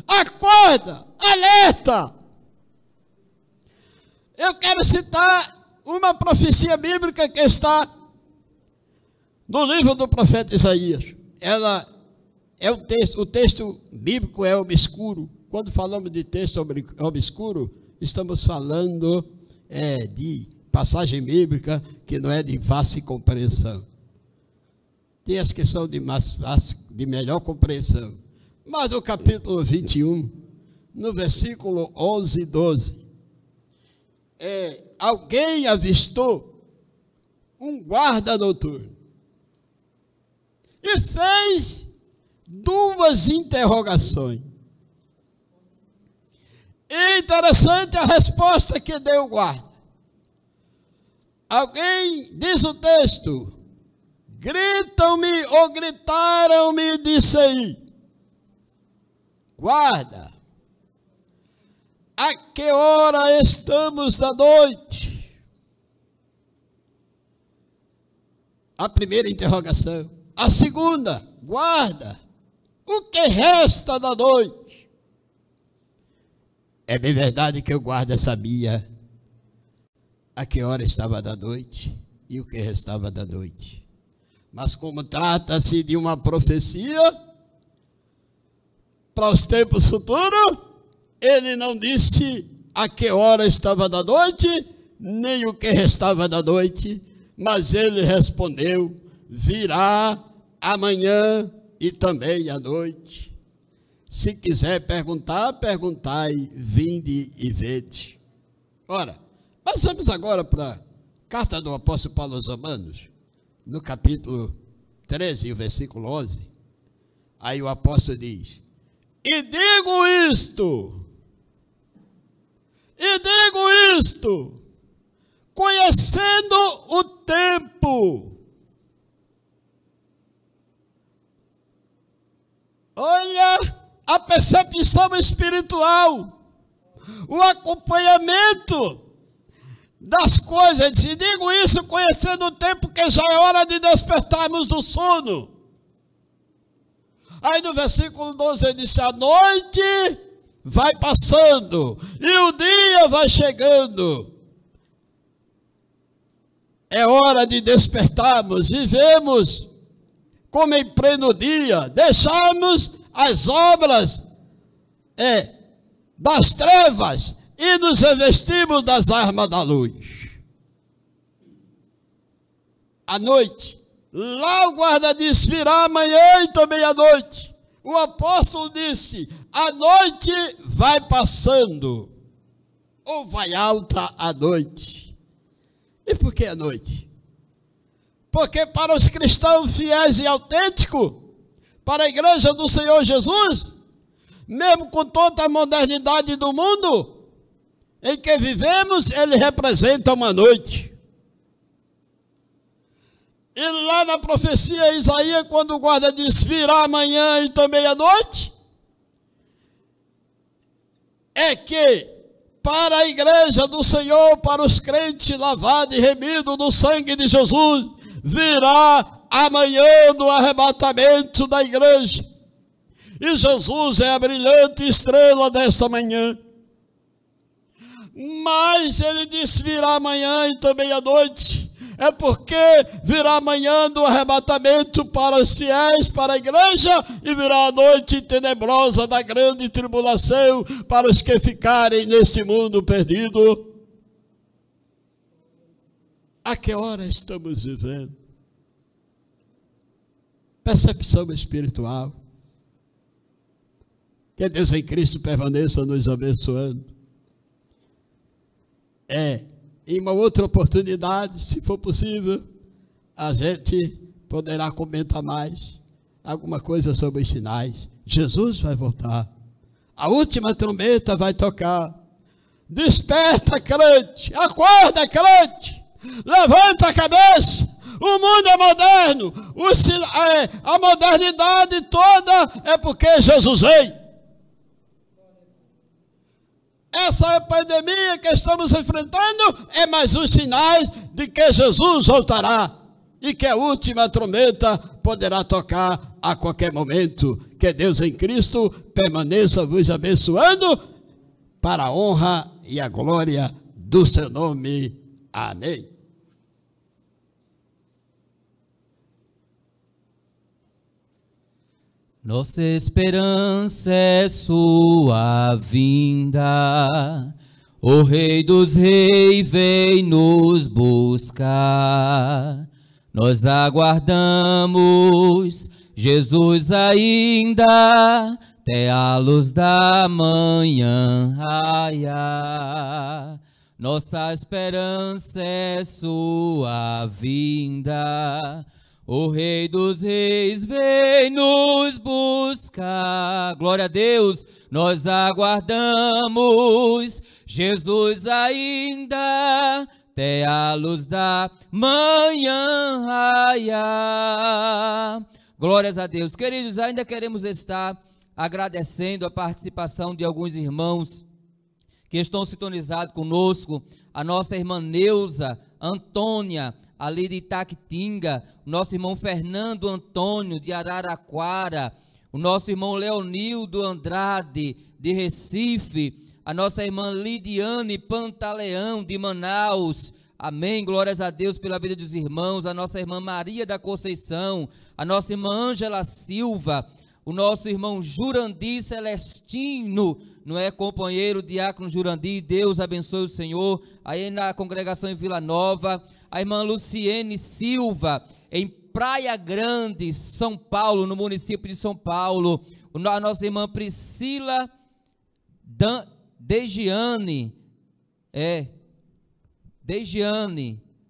acorda, alerta. Eu quero citar uma profecia bíblica que está no livro do profeta Isaías. Ela é o texto bíblico é obscuro. Quando falamos de texto obscuro, estamos falando de passagem bíblica que não é de fácil compreensão. Tem as que são de melhor compreensão. Mas no capítulo 21, no versículo 11 e 12, alguém avistou um guarda noturno e fez duas interrogações. E interessante a resposta que deu o guarda. Alguém, diz o texto, gritam-me ou gritaram-me, disse aí, guarda, a que hora estamos da noite? A primeira interrogação. A segunda, guarda, o que resta da noite? É bem verdade que o guarda sabia a que hora estava da noite e o que restava da noite. Mas como trata-se de uma profecia para os tempos futuros, ele não disse a que hora estava da noite, nem o que restava da noite, mas ele respondeu, virá amanhã e também à noite. Se quiser perguntar, perguntai, vinde e vede. Ora, passamos agora para a carta do apóstolo Paulo aos Romanos, no capítulo 13, o versículo 11. Aí o apóstolo diz, e digo isto, conhecendo o tempo. Olha a percepção espiritual, o acompanhamento das coisas. E digo isso conhecendo o tempo, que já é hora de despertarmos do sono. Aí no versículo 12 ele disse, a noite vai passando e o dia vai chegando. É hora de despertarmos, vivemos como em pleno dia, deixarmos as obras das trevas e nos revestimos das armas da luz. À noite, lá o guarda disse, virá amanhã e também à noite. O apóstolo disse, a noite vai passando, ou vai alta a noite. E por que a noite? Porque para os cristãos fiéis e autênticos, para a igreja do Senhor Jesus, mesmo com toda a modernidade do mundo em que vivemos, ele representa uma noite. E lá na profecia Isaías, quando o guarda diz, virá amanhã e também à noite, é que para a igreja do Senhor, para os crentes lavados e remidos no sangue de Jesus, virá amanhã no arrebatamento da igreja. E Jesus é a brilhante estrela desta manhã. Mas ele disse, virá amanhã e também à noite. É porque virá amanhã no arrebatamento para os fiéis, para a igreja, e virá a noite tenebrosa da grande tribulação para os que ficarem neste mundo perdido. A que hora estamos vivendo? Percepção espiritual. Que Deus em Cristo permaneça nos abençoando. Em uma outra oportunidade, se for possível, a gente poderá comentar mais alguma coisa sobre os sinais. Jesus vai voltar. A última trombeta vai tocar. Desperta, crente. Acorda, crente. Levanta a cabeça. O mundo é moderno. A modernidade toda é porque Jesus veio. Essa pandemia que estamos enfrentando é mais um sinais de que Jesus voltará e que a última trombeta poderá tocar a qualquer momento. Que Deus em Cristo permaneça vos abençoando para a honra e a glória do seu nome. Amém. Nossa esperança é sua vinda, o Rei dos Reis vem nos buscar. Nós aguardamos Jesus ainda, até a luz da manhã raiar. Nossa esperança é sua vinda, o Rei dos Reis vem nos buscar. Glória a Deus, nós aguardamos Jesus ainda, até a luz da manhã raiar. Glórias a Deus. Queridos, ainda queremos estar agradecendo a participação de alguns irmãos que estão sintonizados conosco. A nossa irmã Neuza Antônia, ali de Itaquitinga, o nosso irmão Fernando Antônio, de Araraquara, o nosso irmão Leonildo Andrade, de Recife, a nossa irmã Lidiane Pantaleão, de Manaus. Amém, glórias a Deus pela vida dos irmãos. A nossa irmã Maria da Conceição, a nossa irmã Ângela Silva, o nosso irmão Jurandir Celestino, não é, companheiro diácono Jurandir, Deus abençoe o Senhor, aí na congregação em Vila Nova. A irmã Luciene Silva, em Praia Grande, São Paulo, no município de São Paulo. A nossa irmã Priscila Degiane,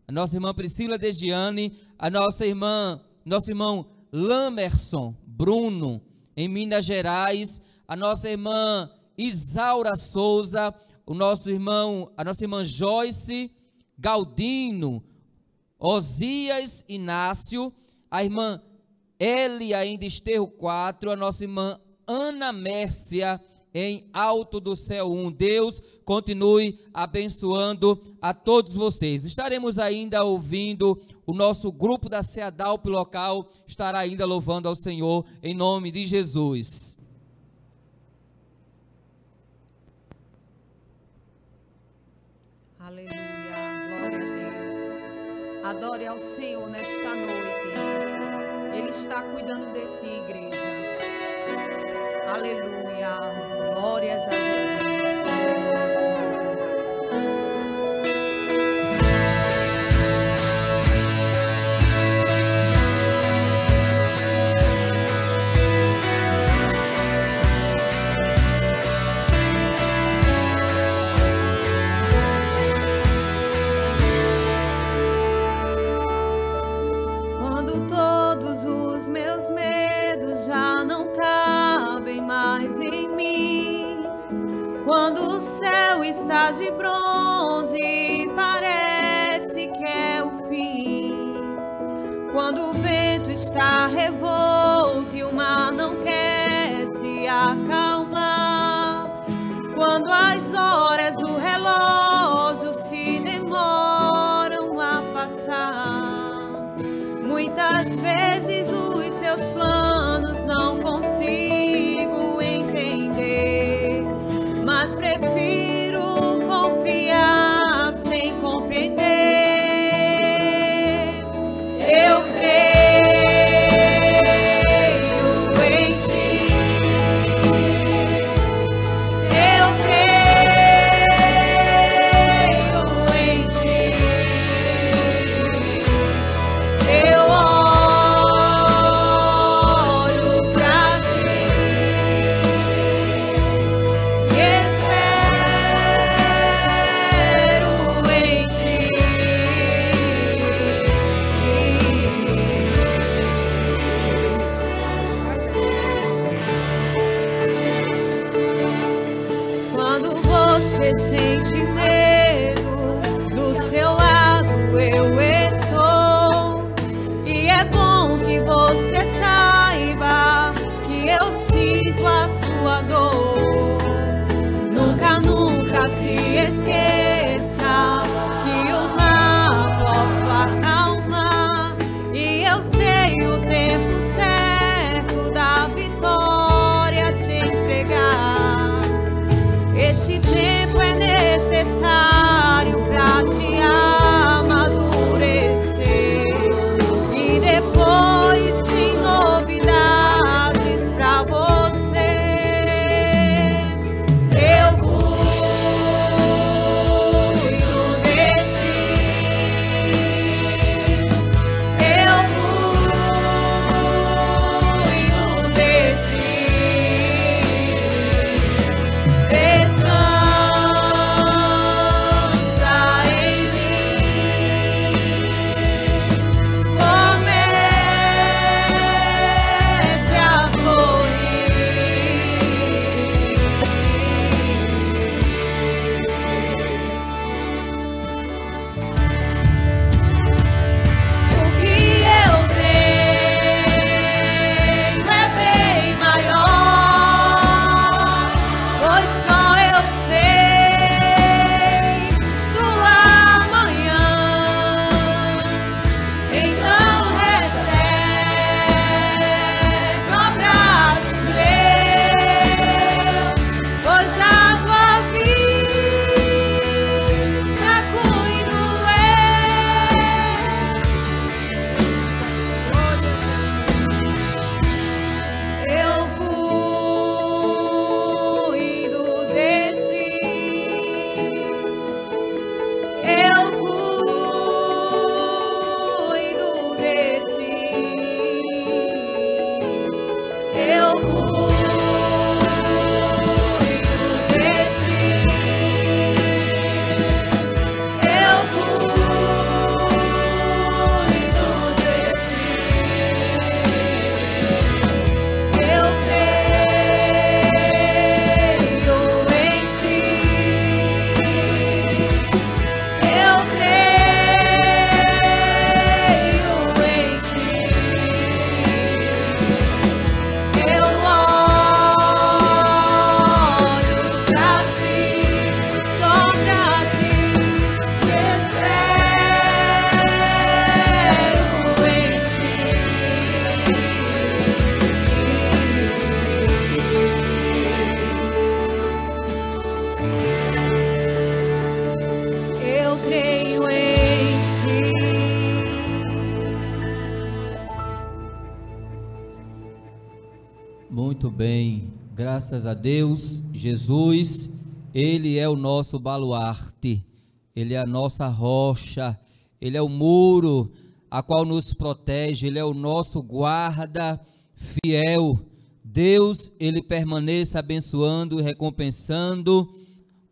a nossa irmã Priscila Degiane, nosso irmão Lamerson Bruno, em Minas Gerais, a nossa irmã Isaura Souza, a nossa irmã Joyce Galdino, Osias Inácio, a irmã Elia em Desterro 4, a nossa irmã Ana Mércia em Alto do Céu 1. Deus continue abençoando a todos vocês. Estaremos ainda ouvindo o nosso grupo da CEADALP local, estará ainda louvando ao Senhor em nome de Jesus. Aleluia, glória a Deus. Adore ao Senhor nesta noite. Ele está cuidando de ti, igreja. Aleluia, glórias a Jesus. Quando o céu está de bronze, parece que é o fim. Quando o vento está revolto e o mar não quer se acalmar. Quando as horas do relógio se demoram a passar. Muitas vezes os seus planos não consigo entender, mas prefiro confiar sem compreender. Eu creio em ti. Eu creio em ti. Eu oro pra ti. Sente medo, do seu lado nunca se esqueça que o mar posso acalmar, e eu sei o tempo certo da vitória te entregar. Este tempo é necessário pra te amadurecer, e depois tem novidades pra você. Eu cuido de ti, eu cuido de ti. Descansa em mim, comece a sorrir. O que eu tenho é bem maior, pois só eu sei do amanhã. Então recebe um abraço meu, pois da tua vida cuido eu cuido de ti, eu cuido de ti, eu cuido de ti, eu cuido de ti. Eu creio em ti, eu creio em ti, eu olho pra ti, só pra ti, espero em ti. Eu creio em ti. Muito bem, graças a Deus, Jesus, Ele é o nosso baluarte, Ele é a nossa rocha, Ele é o muro a qual nos protege, Ele é o nosso guarda fiel. Deus, Ele permanece abençoando e recompensando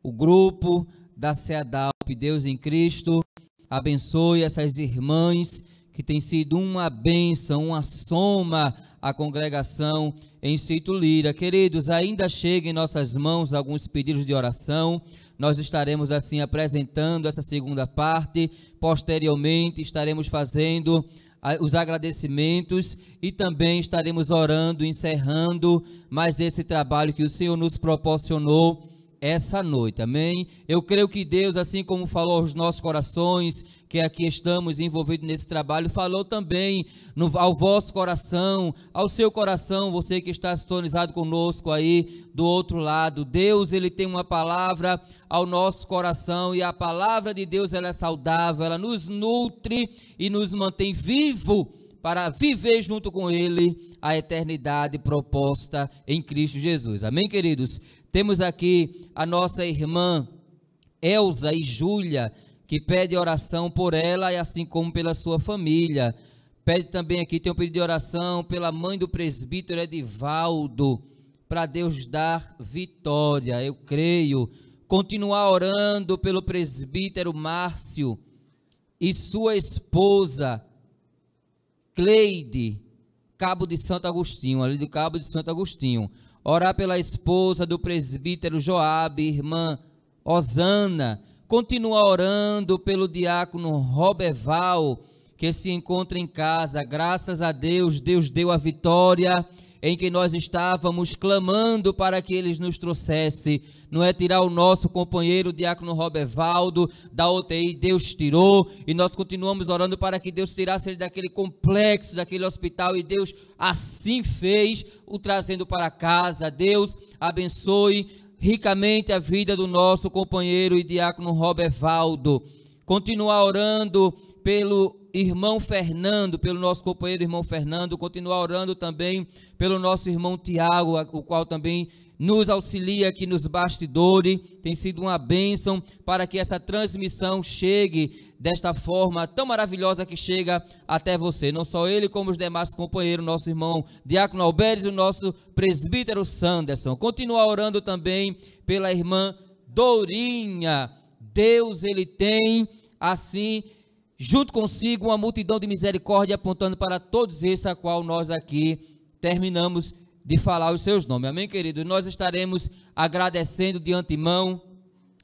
o grupo da CEADALP. Deus em Cristo abençoe essas irmãs que têm sido uma bênção, uma soma à congregação em Cito Lira. Queridos, ainda chega em nossas mãos alguns pedidos de oração. Nós estaremos assim apresentando essa segunda parte. Posteriormente estaremos fazendo os agradecimentos e também estaremos orando, encerrando mais esse trabalho que o Senhor nos proporcionou essa noite, amém? Eu creio que Deus, assim como falou aos nossos corações, que aqui estamos envolvidos nesse trabalho, falou também ao vosso coração, ao seu coração, você que está sintonizado conosco aí do outro lado. Deus, Ele tem uma palavra ao nosso coração, e a palavra de Deus, ela é saudável, ela nos nutre e nos mantém vivo para viver junto com Ele a eternidade proposta em Cristo Jesus, amém, queridos? Temos aqui a nossa irmã Elza e Júlia, que pede oração por ela e assim como pela sua família. Pede também aqui, tem um pedido de oração pela mãe do presbítero Edivaldo, para Deus dar vitória, eu creio. Continuar orando pelo presbítero Márcio e sua esposa Cleide, Cabo de Santo Agostinho, ali do Cabo de Santo Agostinho. Orar pela esposa do presbítero Joabe, irmã Osana. Continua orando pelo diácono Roberval, que se encontra em casa. Graças a Deus, Deus deu a vitória em que nós estávamos clamando para que eles nos trouxessem. Não é tirar o nosso companheiro, o diácono Robervaldo, da UTI, Deus tirou, e nós continuamos orando para que Deus tirasse ele daquele complexo, daquele hospital, e Deus assim fez, o trazendo para casa. Deus abençoe ricamente a vida do nosso companheiro e diácono Robervaldo. Continuar orando pelo irmão Fernando, pelo nosso companheiro irmão Fernando, continuar orando também pelo nosso irmão Tiago, o qual também nos auxilia aqui nos bastidores, tem sido uma bênção para que essa transmissão chegue desta forma tão maravilhosa que chega até você, não só ele como os demais companheiros, nosso irmão Diácono Alberes e o nosso presbítero Sanderson. Continuar orando também pela irmã Dourinha. Deus, ele tem assim junto consigo uma multidão de misericórdia apontando para todos esses a qual nós aqui terminamos de falar os seus nomes. Amém, queridos? Nós estaremos agradecendo de antemão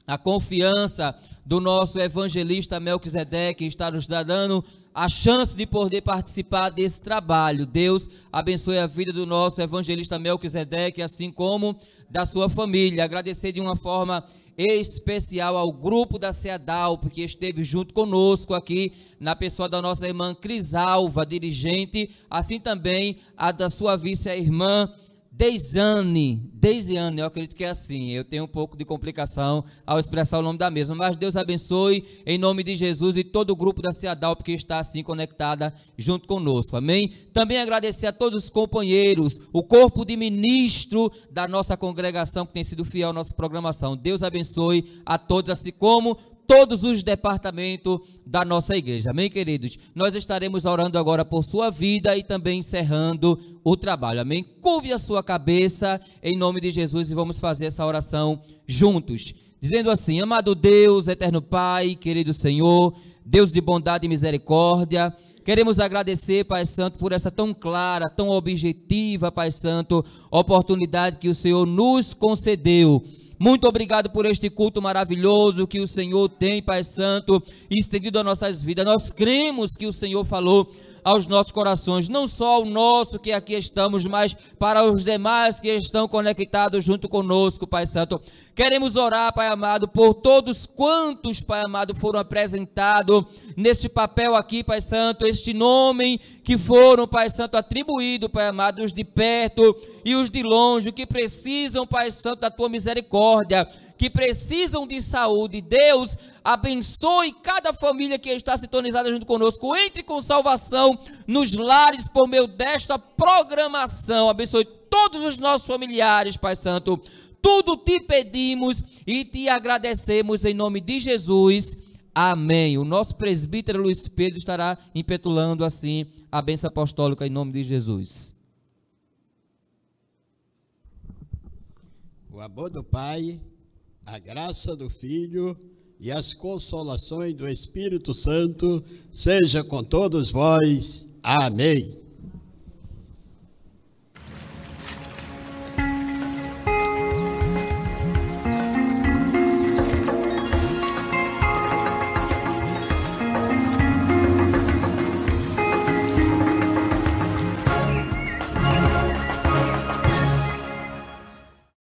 a confiança do nosso evangelista Melquisedeque, que está nos dando a chance de poder participar desse trabalho. Deus abençoe a vida do nosso evangelista Melquisedeque, assim como da sua família. Agradecer de uma forma especial ao grupo da CEADALP, que esteve junto conosco aqui, na pessoa da nossa irmã Crisalva, dirigente, assim também a da sua vice-irmã Deisiane, eu acredito que é assim, eu tenho um pouco de complicação ao expressar o nome da mesma, mas Deus abençoe em nome de Jesus e todo o grupo da CEADALP que está assim conectada junto conosco, amém? Também agradecer a todos os companheiros, o corpo de ministro da nossa congregação que tem sido fiel à nossa programação. Deus abençoe a todos, assim como todos os departamentos da nossa igreja, amém, queridos? Nós estaremos orando agora por sua vida e também encerrando o trabalho, amém? Curve a sua cabeça em nome de Jesus e vamos fazer essa oração juntos, dizendo assim: amado Deus, eterno Pai, querido Senhor, Deus de bondade e misericórdia, queremos agradecer, Pai Santo, por essa tão clara, tão objetiva, Pai Santo, oportunidade que o Senhor nos concedeu. Muito obrigado por este culto maravilhoso que o Senhor tem, Pai Santo, estendido a nossas vidas. Nós cremos que o Senhor falou aos nossos corações, não só ao nosso que aqui estamos, mas para os demais que estão conectados junto conosco, Pai Santo. Queremos orar, Pai amado, por todos quantos, Pai amado, foram apresentados neste papel aqui, Pai Santo, este nome que foram, Pai Santo, atribuídos, Pai amado, os de perto e os de longe, que precisam, Pai Santo, da Tua misericórdia, que precisam de saúde. Deus, abençoe cada família que está sintonizada junto conosco, entre com salvação nos lares por meio desta programação. Abençoe todos os nossos familiares, Pai Santo. Tudo te pedimos e te agradecemos em nome de Jesus. Amém. O nosso presbítero Luiz Pedro estará impetulando assim a bênção apostólica em nome de Jesus. O amor do Pai, a graça do Filho e as consolações do Espírito Santo seja com todos vós. Amém.